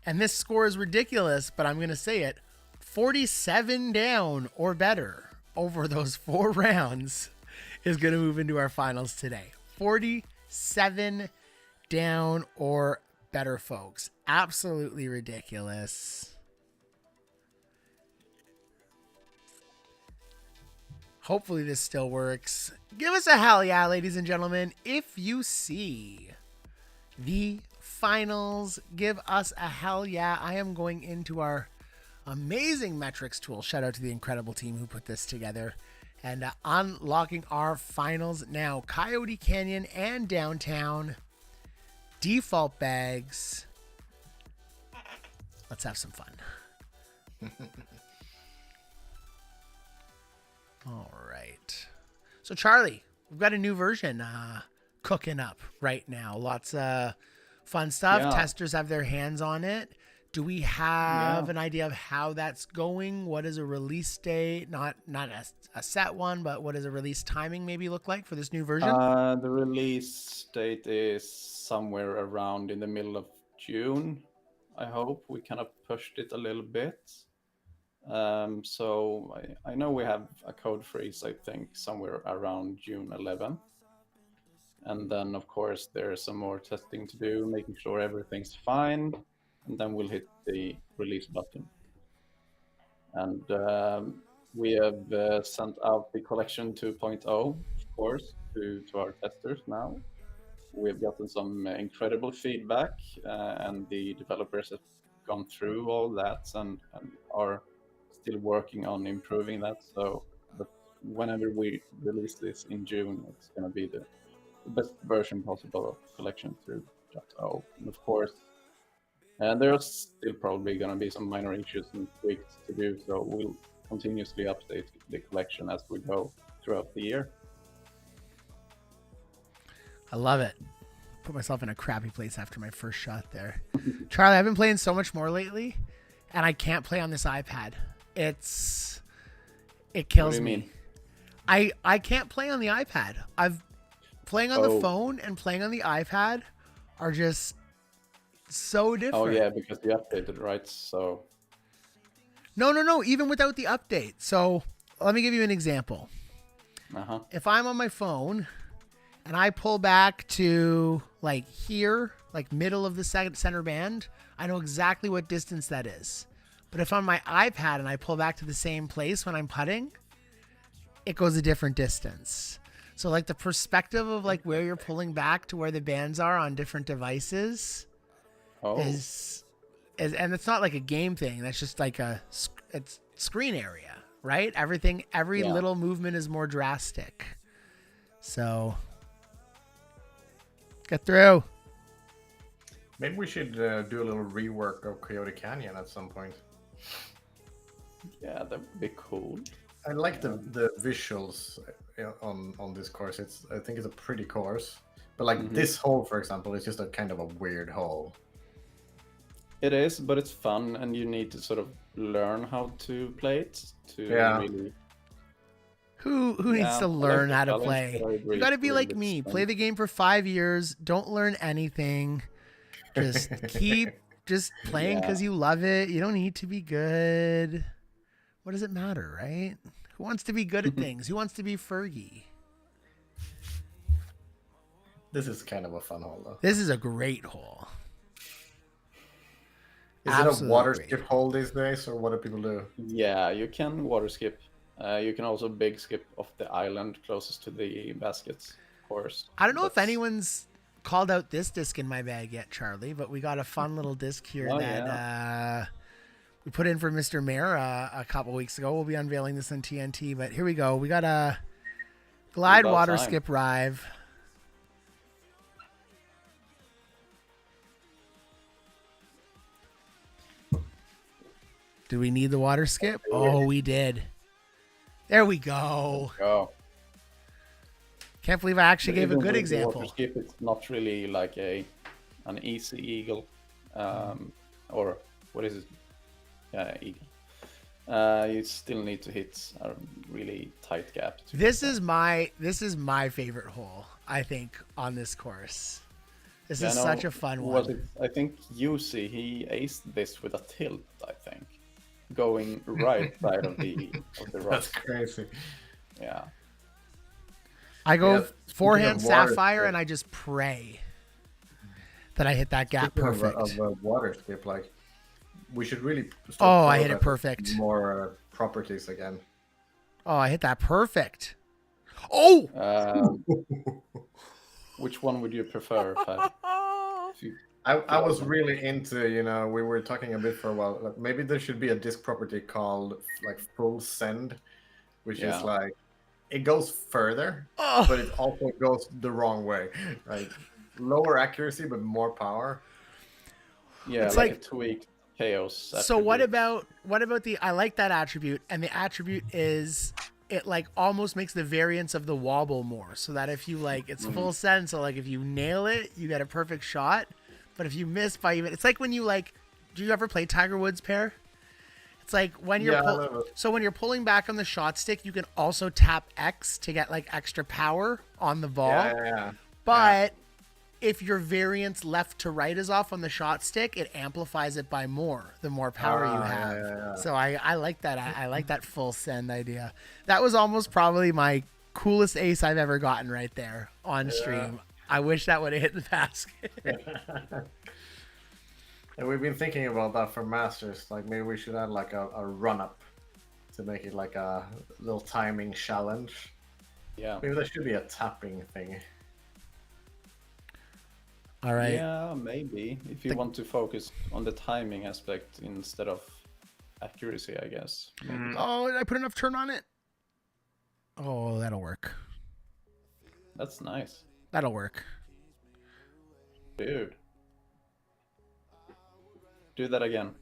and this score is ridiculous, but I'm going to say it, 47 down or better over those 4 rounds is going to move into our finals today. 47 down or better, folks. Absolutely ridiculous. Hopefully this still works. Give us a hell yeah, ladies and gentlemen. If you see the finals, give us a hell yeah. I am going into our amazing metrics tool. Shout out to the incredible team who put this together. And unlocking our finals now. Coyote Canyon and Downtown. Default bags. Let's have some fun. All right. So, Charlie, we've got a new version cooking up right now. Lots of fun stuff. Yeah. Testers have their hands on it. Do we have an idea of how that's going? What is a release date? Not a set one, but what does a release timing maybe look like for this new version? The release date is somewhere around in the middle of June. I hope we kind of pushed it a little bit. So I know we have a code freeze, I think, somewhere around June 11th. And then, of course, there's some more testing to do, making sure everything's fine. And then we'll hit the release button. And we have sent out the collection 2.0, of course, to our testers now. We've gotten some incredible feedback, and the developers have gone through all that and are still working on improving that. So, but whenever we release this in June, it's going to be the best version possible of Collection 2.0. And of course, there's still probably going to be some minor issues and tweaks to do, so we'll continuously update the collection as we go throughout the year. I love it. Put myself in a crappy place after my first shot there. Charlie, I've been playing so much more lately, and I can't play on this iPad. It kills me. Mean? I can't play on the iPad. Playing on the phone and playing on the iPad are just so different. Oh yeah, because you updated, right? So no, even without the update. So let me give you an example. If I'm on my phone and I pull back to like here, like middle of the center band, I know exactly what distance that is. But if on my iPad and I pull back to the same place when I'm putting, it goes a different distance. So like the perspective of like where you're pulling back to where the bands are on different devices is and it's not like a game thing. That's just like it's screen area, right? Every little movement is more drastic. So get through. Maybe we should do a little rework of Coyote Canyon at some point. Yeah, that would be cool. I like the visuals on this course. I think it's a pretty course, but like this hole, for example, is just a kind of a weird hole. It is, but it's fun, and you need to sort of learn how to play it to really. Who needs to learn how to play? You got to be like me. Play the game for 5 years. Don't learn anything. Just keep playing because you love it. You don't need to be good. What does it matter, right? Who wants to be good at things? Who wants to be Fergie? This is kind of a fun hole, though. This is a great hole. Is it a water skip hole these days, or what do people do? Yeah, you can water skip. You can also big skip off the island closest to the baskets, of course. I don't know if anyone's called out this disc in my bag yet, Charlie, but we got a fun little disc here we put in for Mr. Mayor a couple weeks ago. We'll be unveiling this on TNT, but here we go. We got a Glide Water Skip Rive. Do we need the water skip? Oh, we did. There we go. Can't believe I actually gave a good example. Water skip, it's not really like an easy eagle, or what is it? Yeah, eagle. You still need to hit a really tight gap. This is my favorite hole, I think, on this course. This is such a fun one. I think UC, he aced this with a tilt, I think. Going right side of the rock. That's crazy. Yeah. I go forehand sapphire and I just pray that I hit that gap perfect. Of a water skip, like we should really. I hit it perfect. More properties again. Oh, I hit that perfect. Oh! Which one would you prefer, Fad? If you- I was really into, we were talking a bit for a while. Like maybe there should be a disc property called like full send, which is like it goes further, but it also goes the wrong way. Right, lower accuracy but more power. Yeah, It's like a like- tweaked chaos. So what attribute. about the I like that attribute, and the attribute is it like almost makes the variance of the wobble more, so that if you like it's full send, so like if you nail it, you get a perfect shot. But if you miss by even, it's like when you like, do you ever play Tiger Woods pair? It's like when you're so when you're pulling back on the shot stick, you can also tap X to get like extra power on the ball. Yeah. But if your variance left to right is off on the shot stick, it amplifies it by more, the more power you have. Yeah. So I like that. I like that full send idea. That was almost probably my coolest ace I've ever gotten right there on stream. I wish that would have hit the basket. And we've been thinking about that for Masters. Like maybe we should add like a run up to make it like a little timing challenge. Yeah. Maybe there should be a tapping thing. All right. Yeah, maybe. If you want to focus on the timing aspect instead of accuracy, I guess. Maybe. Oh, did I put enough turn on it? Oh, that'll work. That's nice. That'll work. Dude. Do that again.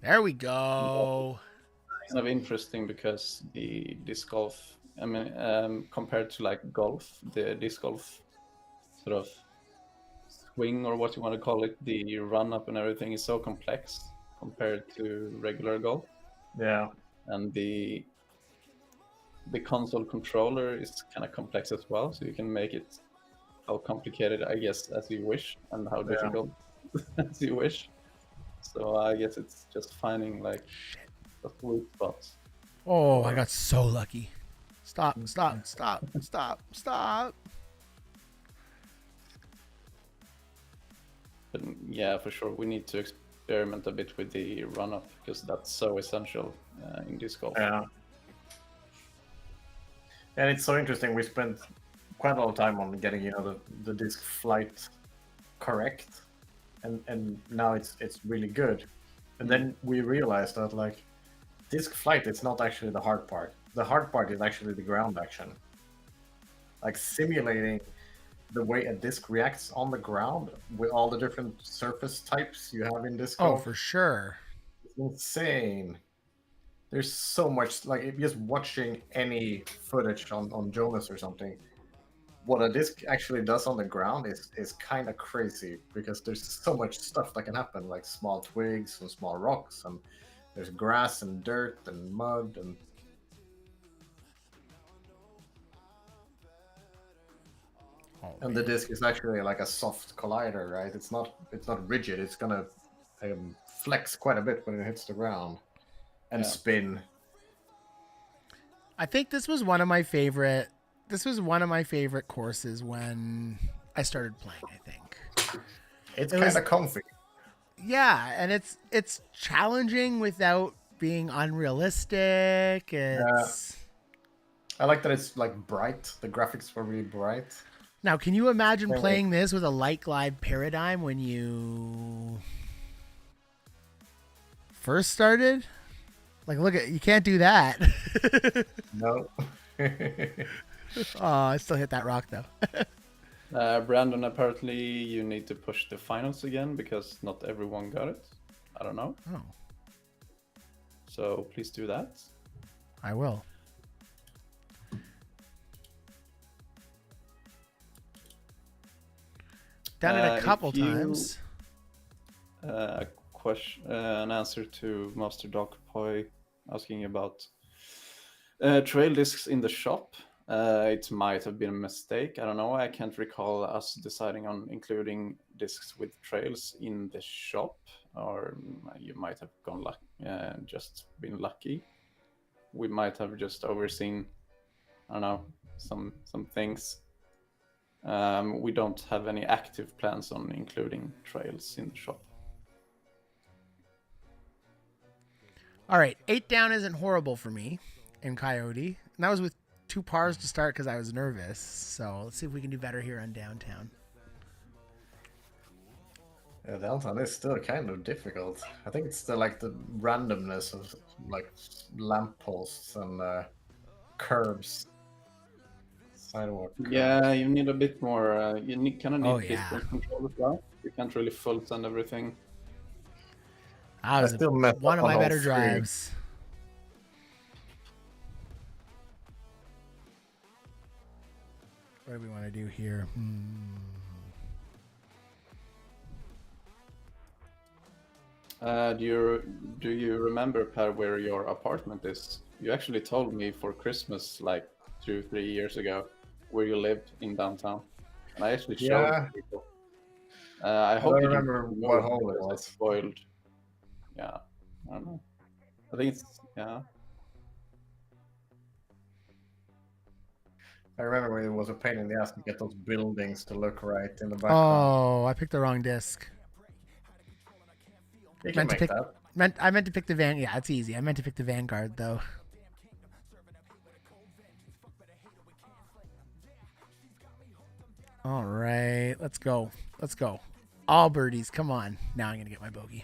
There we go. Kind of interesting because the disc golf, I mean, compared to like golf, the disc golf sort of swing or what you want to call it, the run up and everything is so complex compared to regular golf. Yeah. And the console controller is kind of complex as well, so you can make it how complicated, I guess, as you wish, and how difficult as you wish. So I guess it's just finding like a sweet spot. Oh, I got so lucky. Stop. But yeah, for sure, we need to experiment a bit with the run-up because that's so essential in disc golf. Yeah. And it's so interesting. We spent quite a lot of time on getting, the disc flight correct, and now it's really good. And then we realized that like disc flight is not actually the hard part. The hard part is actually the ground action. Like simulating the way a disc reacts on the ground with all the different surface types you have in disc Oh, golf. for sure. It's insane. There's so much, like just watching any footage on Jonas or something, what a disc actually does on the ground is kind of crazy because there's so much stuff that can happen, like small twigs and small rocks, and there's grass and dirt and mud and and the disc is actually like a soft collider, right? It's not rigid. It's gonna flex quite a bit when it hits the ground and spin. I think this was one of my favorite courses when I started playing, I think. It's kind of comfy. Yeah, and it's challenging without being unrealistic. It's I like that it's like bright. The graphics were really bright. Now, can you imagine playing this with a light glide paradigm when you first started? Like, look at, you can't do that. No. Oh, I still hit that rock though. Brandon, apparently you need to push the finals again because not everyone got it. I don't know. Oh, So please do that. I will. Done it a couple times. A question, an answer to Master Doc Poi asking about trail discs in the shop. It might have been a mistake. I don't know. I can't recall us deciding on including discs with trails in the shop, or you might have gone just been lucky. We might have just overseen, I don't know, some things. We don't have any active plans on including trails in the shop. All right, 8 down isn't horrible for me in Coyote. And that was with 2 pars to start because I was nervous. So let's see if we can do better here on downtown. Yeah, downtown is still kind of difficult. I think it's the like the randomness of like lampposts and curbs, sidewalk. Yeah, you need a bit more. You need kind of need Oh, piston yeah. control as well. You can't really full send everything. That was still messed one up of my on all better 3. drives. What do we want to do here? Do you remember, Per, where your apartment is? You actually told me for Christmas like 2-3 years ago where you lived in downtown, and I actually showed it Yeah. to people. I hope don't you remember didn't what know hole it because I was. spoiled. Yeah, I don't know. I think it's I remember when it was a pain in the ass to get those buildings to look right in the background. Oh, I picked the wrong disc. You can meant to make pick- that. I meant to pick the Van. Yeah, it's easy. I meant to pick the Vanguard though. All right, let's go. Let's go. All birdies. Come on. Now I'm gonna get my bogey.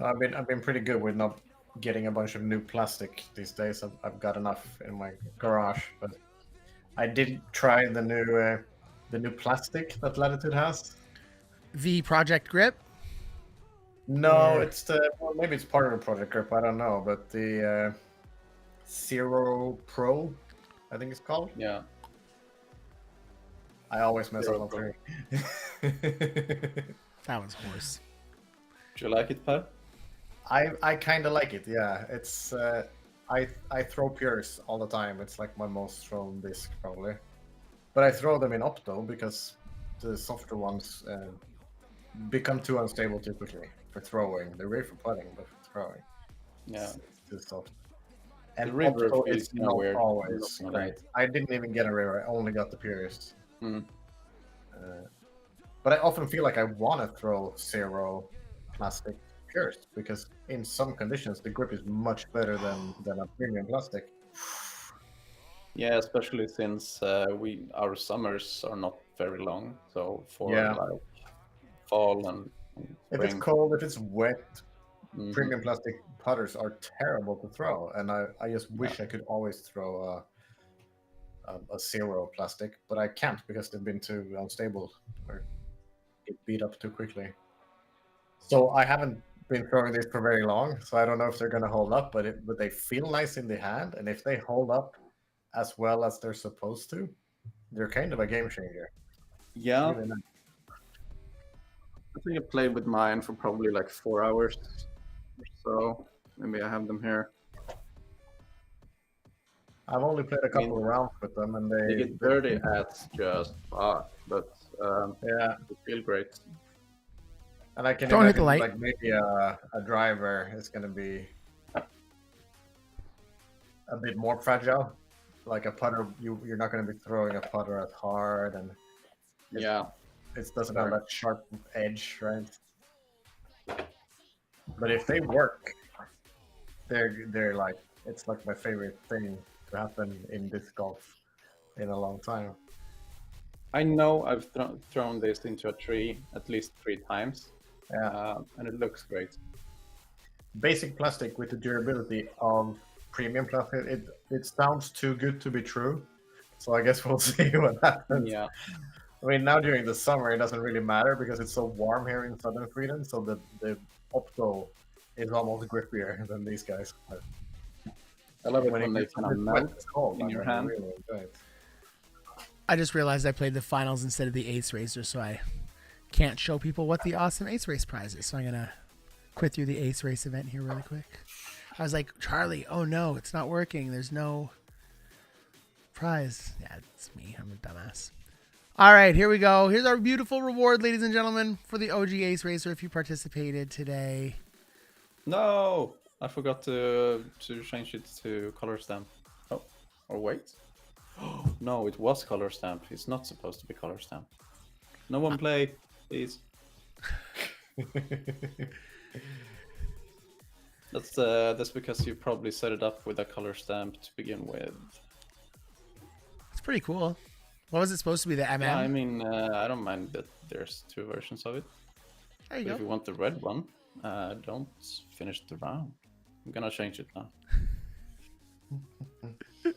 I've been pretty good with not getting a bunch of new plastic these days. I've got enough in my garage, but I did try the new plastic that Latitude has. The Project Grip. No, Yeah. it's the maybe it's part of the Project Grip. I don't know, but the Zero Pro, I think it's called. yeah. I always mess Zero up on Pro. 3. That was horse. Do you like it, Per? I kind of like it. Yeah, it's I throw pures all the time. It's like my most thrown disc probably, but I throw them in opto because the softer ones become too unstable typically for throwing. They're great for putting, but for throwing, Yeah. it's too soft. And The river opto feels is kinda not weird. always Not great. I didn't even get a river. I only got the pures. Mm. But I often feel like I want to throw zero plastic pures because in some conditions the grip is much better than a premium plastic. Yeah, especially since our summers are not very long. So for Yeah. like fall and If it's spring, cold, if it's wet, mhm. premium plastic putters are terrible to throw, and I just wish I could always throw a zero plastic, but I can't because they've been too unstable or get beat up too quickly. So I haven't been throwing these for very long, so I don't know if they're gonna hold up, but they feel nice in the hand, and if they hold up as well as they're supposed to, they're kind of a game changer. Yeah, Really nice. I think I played with mine for probably like 4 hours or so. Maybe I have them here. I've only played a couple of rounds with them, and They they get dirty as just fuck, but yeah. they feel great. And I can Don't hit the imagine, light. like maybe a driver is going to be a bit more fragile. Like a putter, you're not going to be throwing a putter as hard, and Yeah, it doesn't have that sharp edge, right? But if they work, they're like it's like my favorite thing to happen in disc golf in a long time. I know I've thrown this into a tree at least 3 times, Yeah, and it looks great. basic plastic with the durability of premium plastic. It sounds too good to be true, so I guess we'll see what happens. Yeah, I mean, now during the summer, it doesn't really matter because it's so warm here in southern Sweden. So the Opto is almost grippier than these guys. But I love it when when they gets a kind of bit wet, melt it's cold, in I your really, hand. really enjoy it. I just realized I played the finals instead of the Ace Racer, so I can't show people what the awesome Ace Race prize is. So I'm gonna quit through the Ace Race event here really quick. I was like, Charlie, oh no, it's not working. There's no prize. Yeah, it's me. I'm a dumbass. All right, here we go. Here's our beautiful reward, ladies and gentlemen, for the OG Ace Racer if you participated today. No, I forgot to change it to color stamp. Oh, or wait. No, it was color stamp. It's not supposed to be color stamp. No one play, please. That's because you probably set it up with a color stamp to begin with. It's pretty cool. What was it supposed to be? The MM? Yeah, I mean, I don't mind that there's 2 versions of it. There you But go. if you want the red one, don't finish the round. I'm gonna change it now. There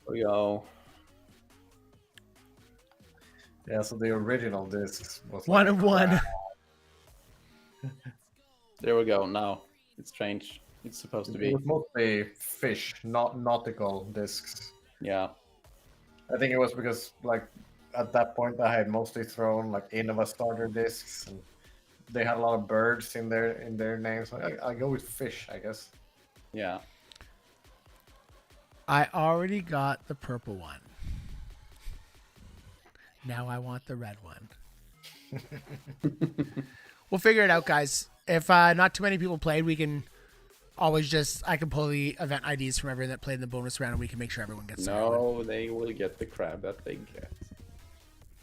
we go. Yeah, so the original discs was One like of one. There we go. Now it's strange. It's supposed to It be. was mostly fish, not nautical discs. Yeah. I think it was because like at that point I had mostly thrown like Innova starter discs, and they had a lot of birds in their names. So I go with fish, I guess. Yeah. I already got the purple one. Now I want the red one. We'll figure it out, guys. If not too many people played, we can always I can pull the event IDs from everyone that played in the bonus round, and we can make sure everyone gets the red one. No, they will get the crab that they get.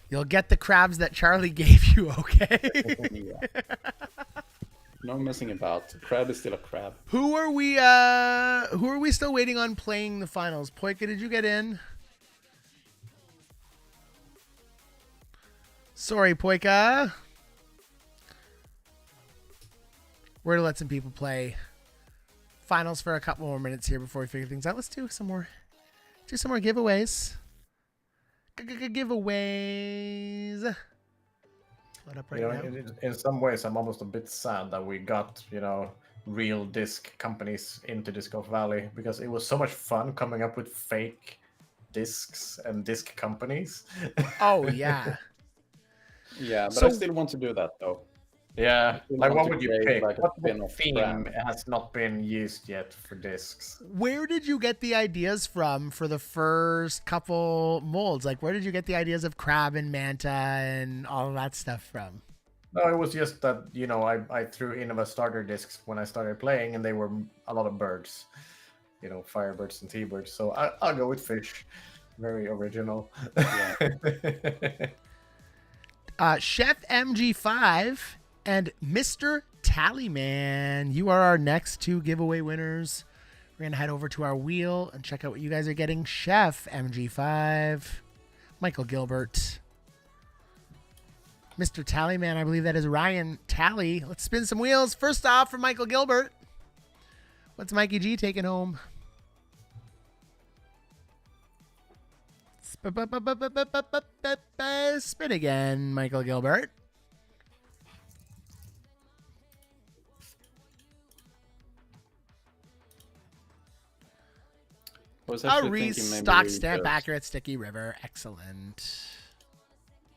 You'll get the crabs that Charlie gave you, okay? Yeah. No messing about. Crab is still a crab. Who are we still waiting on playing the finals? Poika, did you get in? Sorry, Poika. We're gonna let some people play finals for a couple more minutes here before we figure things out. Let's do some more giveaways. Giveaways. Load up right now. In some ways, I'm almost a bit sad that we got, real disc companies into Disc Golf Valley, because it was so much fun coming up with fake discs and disc companies. Oh, yeah. Yeah, but So- I still want to do that though. Yeah, like what would you pick? Like a What spin-off theme brand. has not been used yet for discs? Where did you get the ideas from for the first couple molds? Like, where did you get the ideas of crab and manta and all of that stuff from? No, it was just that, I threw Innova starter discs when I started playing, and they were a lot of birds. Firebirds and T-birds. So I'll go with fish. Very original. Yeah. Chef MG5 and Mr. Tallyman, you are our next 2 giveaway winners. We're going to head over to our wheel and check out what you guys are getting. Chef MG5, Michael Gilbert, Mr. Tallyman, I believe that is Ryan Tally. Let's spin some wheels. First off, for Michael Gilbert, what's Mikey G taking home? Spin again, Michael Gilbert. I was A actually thinking maybe restock we stamp just- accurate sticky river. Excellent.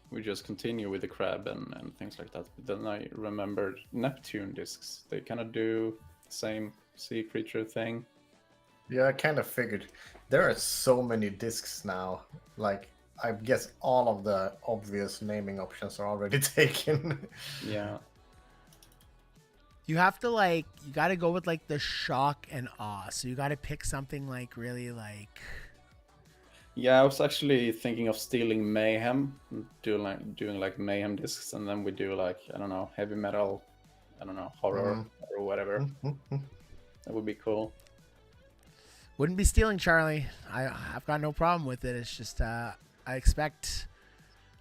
We just continue with the crab and things like that. But then I remembered Neptune discs. They kind of do the same sea creature thing. Yeah, I kind of figured. There are so many discs now. Like, I guess all of the obvious naming options are already taken. Yeah. You have to you got to go with the shock and awe. So you got to pick something really Yeah, I was actually thinking of stealing Mayhem, doing like Mayhem discs, and then we do I don't know, heavy metal, I don't know, horror or whatever. That would be cool. Wouldn't be stealing, Charlie. I've got no problem with it. It's just I expect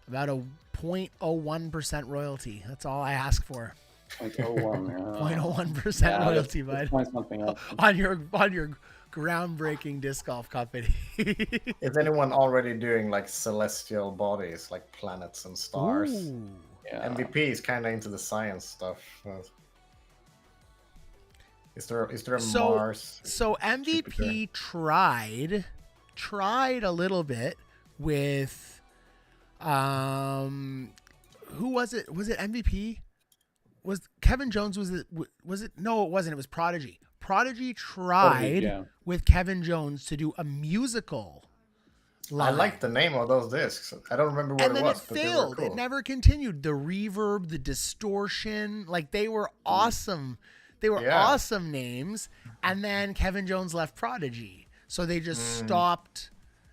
about a 0.01% royalty. That's all I ask for. 0.01. 0.01% royalty, bud. Find something else. On your groundbreaking disc golf company. Is anyone already doing celestial bodies, like planets and stars? Ooh. Yeah. MVP is kind of into the science stuff. Is there a Mars? So MVP tried a little bit with who was it? Was it MVP? Was Kevin Jones? Was it? No, it wasn't. It was Prodigy. Prodigy tried yeah. with Kevin Jones to do a musical. I like the name of those discs. I don't remember what and it then was, it but they were failed. cool. It never continued. The reverb, the distortion, they were awesome. They were awesome names. And then Kevin Jones left Prodigy, so they just stopped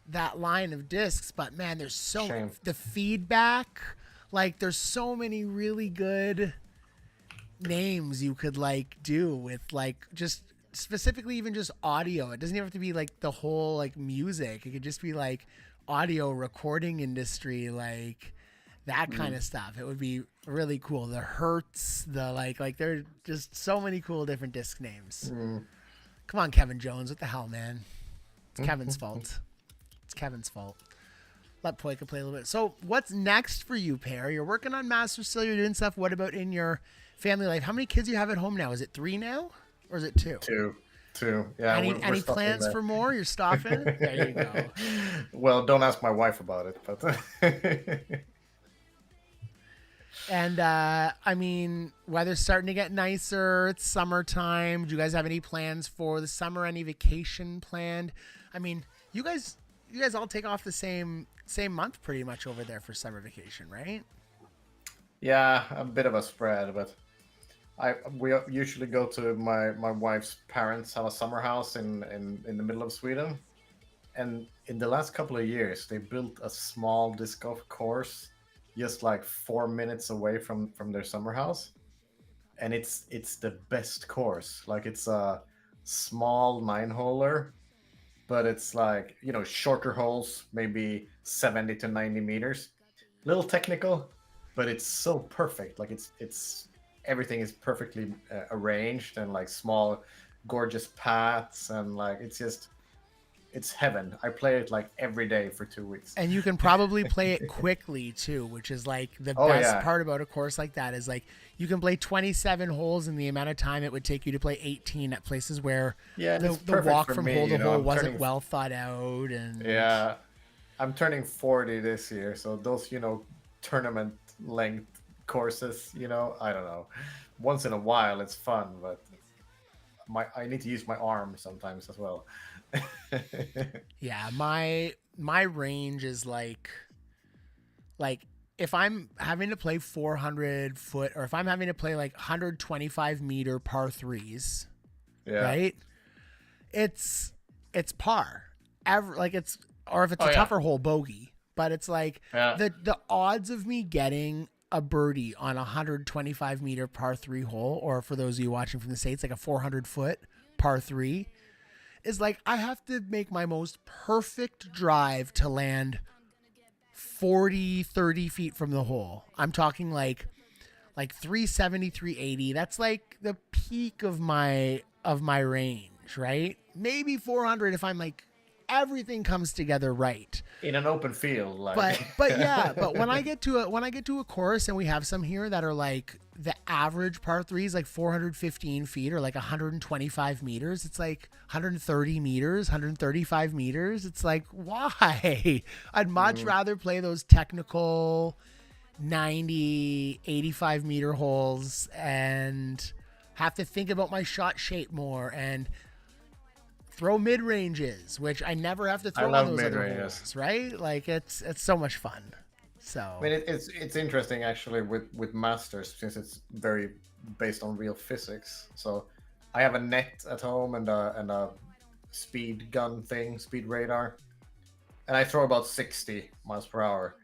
that line of discs. But man, there's the feedback. There's so many really good names you could like do with like just specifically even just audio. It doesn't even have to be like the whole like music. It could just be like audio recording industry, like that kind of stuff. It would be really cool. The Hertz, the like there are just so many cool different disc names. Come on, Kevin Jones. What the hell, man? It's Kevin's fault. It's Kevin's fault. Let Poika play a little bit. So what's next for you, Pear? You're working on Masters still. You're doing stuff. What about in your family life? How many kids do you have at home now? Is it 3 now? Or is it 2? Two. Yeah. Any plans for more? You're stopping? There you go. Well, don't ask my wife about it, but And I mean, weather's starting to get nicer. It's summertime. Do you guys have any plans for the summer? Any vacation planned? I mean, you guys all take off the same month pretty much over there for summer vacation, right? yeah, a bit of a spread. But we usually go to my wife's parents have a summer house in the middle of Sweden, and in the last couple of years they built a small disc golf course just like 4 minutes away from their summer house, and it's the best course. Like it's a small 9-holer, but it's like, you know, shorter holes, maybe 70 to 90 meters, little technical, but it's so perfect. Like it's everything is perfectly arranged, and like small gorgeous paths, and like it's heaven. I play it like every day for 2 weeks. And you can probably play it quickly too, which is like the best part about a course like that is like you can play 27 holes in the amount of time it would take you to play 18 at places where the walk from hole to hole wasn't well thought out. And yeah, I'm turning 40 this year, so those, you know, tournament length courses, you know, I don't know, once in a while it's fun, but I need to use my arm sometimes as well. Yeah, my range is like if I'm having to play 400 foot, or if I'm having to play like 125 meter par threes, right? It's par. Like it's, or if it's a tougher hole, bogey. But it's like the odds of me getting a birdie on a 125 meter par 3 hole, or for those of you watching from the States, like a 400 foot par 3, is like I have to make my most perfect drive to land 40, 30 feet from the hole. I'm talking like 370, 380. That's like the peak of my range, right? Maybe 400 if I'm like everything comes together right in an open field, like. But yeah, but when I get to a course, and we have some here that are like the average par 3s like 415 feet or like 125 meters, it's like 130 meters, 135 meters. It's like, why? I'd much rather play those technical 90, 85 meter holes and have to think about my shot shape more and throw mid ranges, which I never have to throw on those other holes, right? Like it's so much fun. So I mean, it's interesting actually with Masters, since it's very based on real physics. So I have a net at home and a speed gun thing, speed radar, and I throw about 60 miles per hour,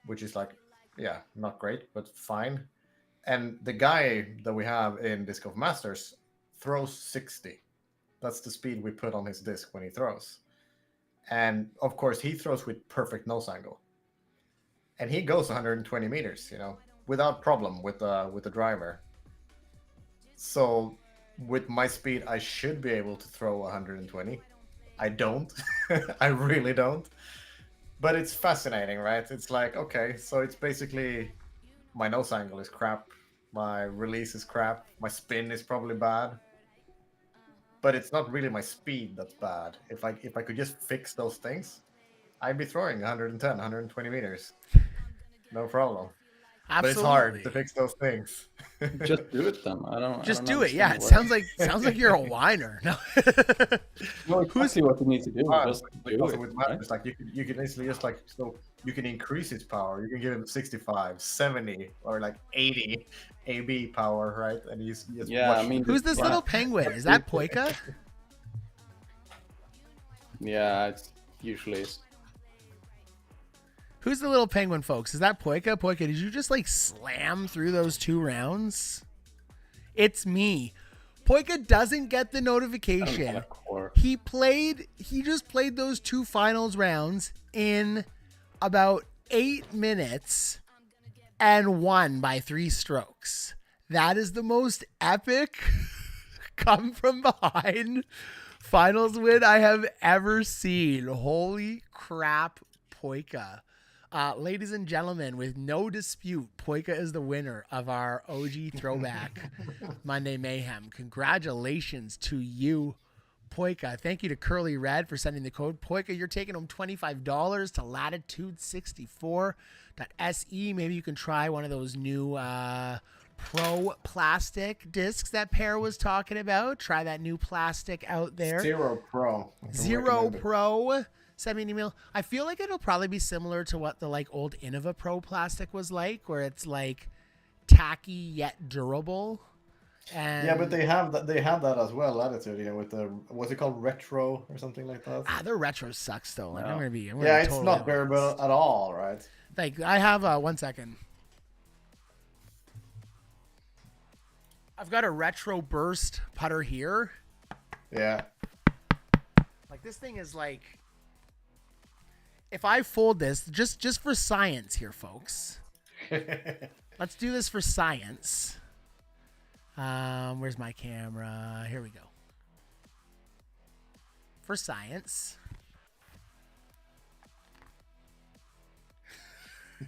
which is like, yeah, not great, but fine. And the guy that we have in Disc Golf Masters throws 60. That's the speed we put on his disc when he throws. And of course, he throws with perfect nose angle. And he goes 120 meters, you know, without problem with the driver. So with my speed, I should be able to throw 120. I don't. I really don't. But it's fascinating, right? It's like, okay, so it's basically my nose angle is crap. My release is crap. My spin is probably bad. But it's not really my speed that's bad. If I could just fix those things, I'd be throwing 110, 120 meters. No problem. Absolutely. But it's hard to fix those things. Just do it then. I don't do it. Yeah, it understand sounds like you're a whiner. No. No, exactly what you need to do. Just do also it. with Right? Masters, like you can easily just like, so you can increase its power. You can give him 65, 70, or like 80 AB power, right? And he's Yeah, I mean, Who's this little penguin? Is that Poika? yeah, it's usually. Who's the little penguin, folks? Is that Poika? Poika, did you just like slam through those 2 rounds? It's me. Poika doesn't get the I don't notification. have a core. He just played those 2 finals rounds in about 8 minutes and won by 3 strokes. That is the most epic come from behind finals win I have ever seen. Holy crap, Poika. Ladies and gentlemen, with no dispute, Poika is the winner of our OG Throwback Monday Mayhem. Congratulations to you, Poika. Thank you to Curly Red for sending the code. Poika, you're taking home $25 to latitude64.se. Maybe you can try one of those new Pro plastic discs that Pear was talking about. Try that new plastic out there. Zero Pro. I can Zero recommend it. Pro. Send me an email. I feel like it'll probably be similar to what the like old Innova Pro plastic was like, where it's like tacky yet durable. And Yeah, but they have that. They have that as well. Latitude, with the what's it called, retro or something like that. their retro sucks though. Like, No. I'm gonna be It's totally not durable honest. at all, right? Like I have 1 second. I've got a retro burst putter here. Yeah. Like this thing is like, if I fold this just for science here, folks. Let's do this for science. Where's my camera? Here we go. For science.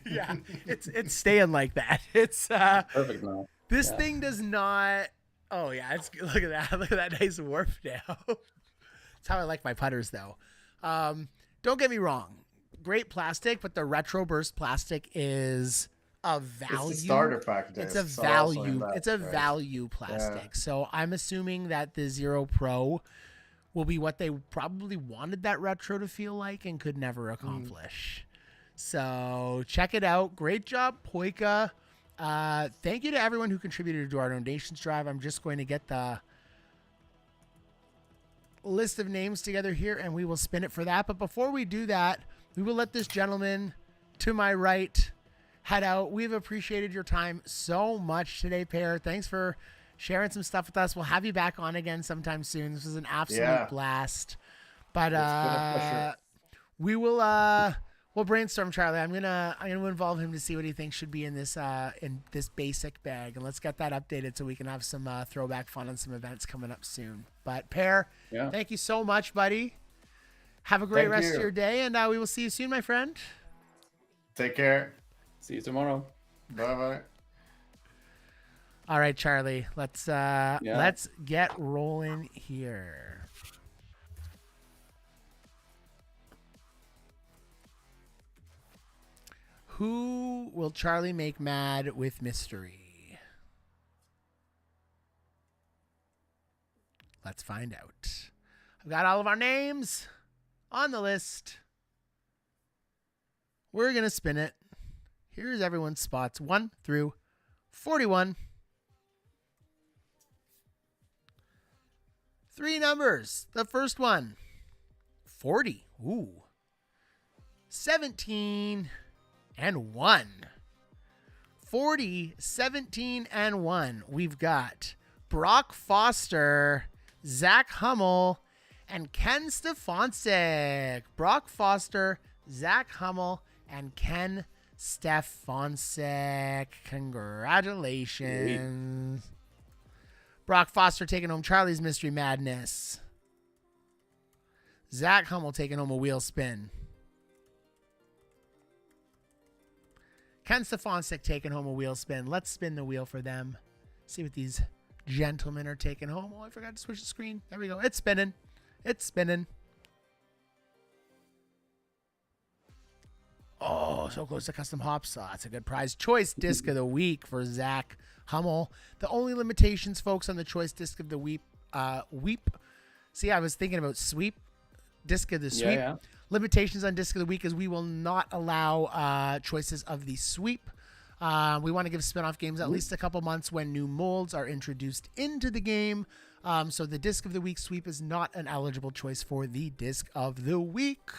Yeah, it's staying like that. It's Perfect now. this thing does not. Oh yeah, look at that. Look at that nice warp now. That's how I like my putters though. Don't get me wrong. Great plastic, but the retro burst plastic is a value. It's the starter pack It's discs a are also in value. that, It's a right? value plastic. So I'm assuming that the Zero Pro will be what they probably wanted that retro to feel like and could never accomplish. So check it out. Great job, Poika. Thank you to everyone who contributed to our donations drive. I'm just going to get the list of names together here and we will spin it for that. But before we do that, we will let this gentleman to my right head out. We've appreciated your time so much today, Pear. Thanks for sharing some stuff with us. We'll have you back on again sometime soon. This was an absolute blast. But It's been a pleasure. we will we'll brainstorm, Charlie. I'm gonna involve him to see what he thinks should be in this basic bag, and let's get that updated so we can have some throwback fun and some events coming up soon. But Pear, thank you so much, buddy. Have a great rest of your day, and we will see you soon, my friend. Take care. See you tomorrow. Bye bye. All right, Charlie. Let's get rolling here. Who will Charlie make mad with mystery? Let's find out. I've got all of our names on the list. We're going to spin it. Here's everyone's spots 1 through 41. 3 numbers. The first one, 40. Ooh. 17 and 1. 40, 17 and 1. We've got Brock Foster, Zach Hummel, and Ken Stefancic. Brock Foster, Zach Hummel, and Ken Stefancic. Congratulations. Brock Foster taking home Charlie's Mystery Madness. Zach Hummel taking home a wheel spin. Ken Stefancic taking home a wheel spin. Let's spin the wheel for them. See what these gentlemen are taking home. Oh, I forgot to switch the screen. There we go. It's spinning. It's spinning. Oh, so close to custom hops. Oh, that's a good prize. Choice disc of the week for Zach Hummel. The only limitations, folks, on the choice disc of the week. See, I was thinking about sweep. Disc of the sweep. Yeah. Limitations on disc of the week is we will not allow choices of the sweep. We want to give Spinoff Games at least a couple months when new molds are introduced into the game. So the disc of the week sweep is not an eligible choice for the disc of the week.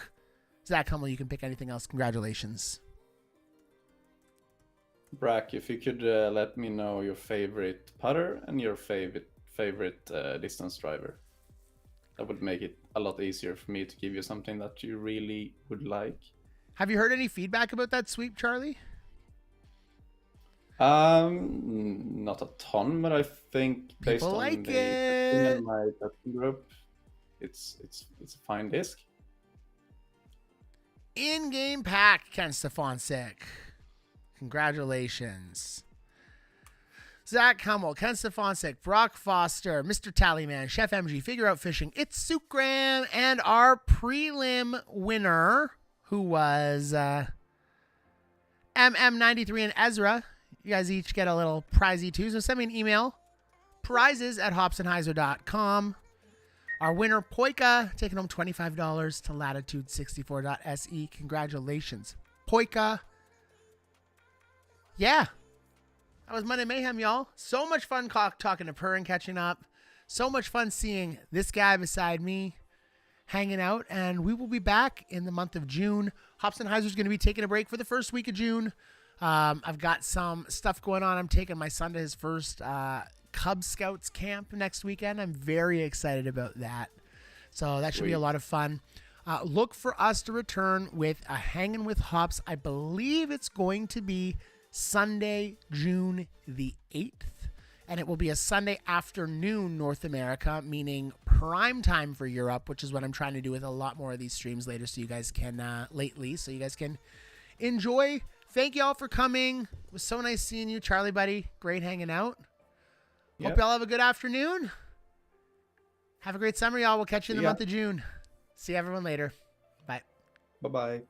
Zach Hummel, you can pick anything else. Congratulations. Brack, if you could let me know your favorite putter and your favorite distance driver, that would make it a lot easier for me to give you something that you really would like. Have you heard any feedback about that sweep, Charlie? Not a ton, but I think based People on like the it. testing and my testing group, it's a fine disc. In-game pack, Ken Stefancic. Congratulations. Zach Hummel, Ken Stefancic, Brock Foster, Mr. Tallyman, Chef MG, Figure Out Fishing, It's Sukram, and our prelim winner, who was MM93 and Ezra. You guys each get a little prizey too, so send me an email. prizes@hobsonheiser.com. Our winner, Poika, taking home $25 to latitude64.se. Congratulations, Poika. Yeah. That was Monday Mayhem, y'all. So much fun talking to Purr and catching up. So much fun seeing this guy beside me hanging out. And we will be back in the month of June. Hobsonheiser's going to be taking a break for the first week of June. I've got some stuff going on. I'm taking my son to his first Cub Scouts camp next weekend. I'm very excited about that. So that should be a lot of fun. Look for us to return with a Hanging with Hops. I believe it's going to be Sunday, June the 8th. And it will be a Sunday afternoon North America, meaning prime time for Europe, which is what I'm trying to do with a lot more of these streams later so you guys can, so you guys can enjoy. Thank you all for coming. It was so nice seeing you, Charlie, buddy. Great hanging out. Yep. Hope y'all have a good afternoon. Have a great summer, y'all. We'll catch you in the month of June. See everyone later. Bye. Bye-bye.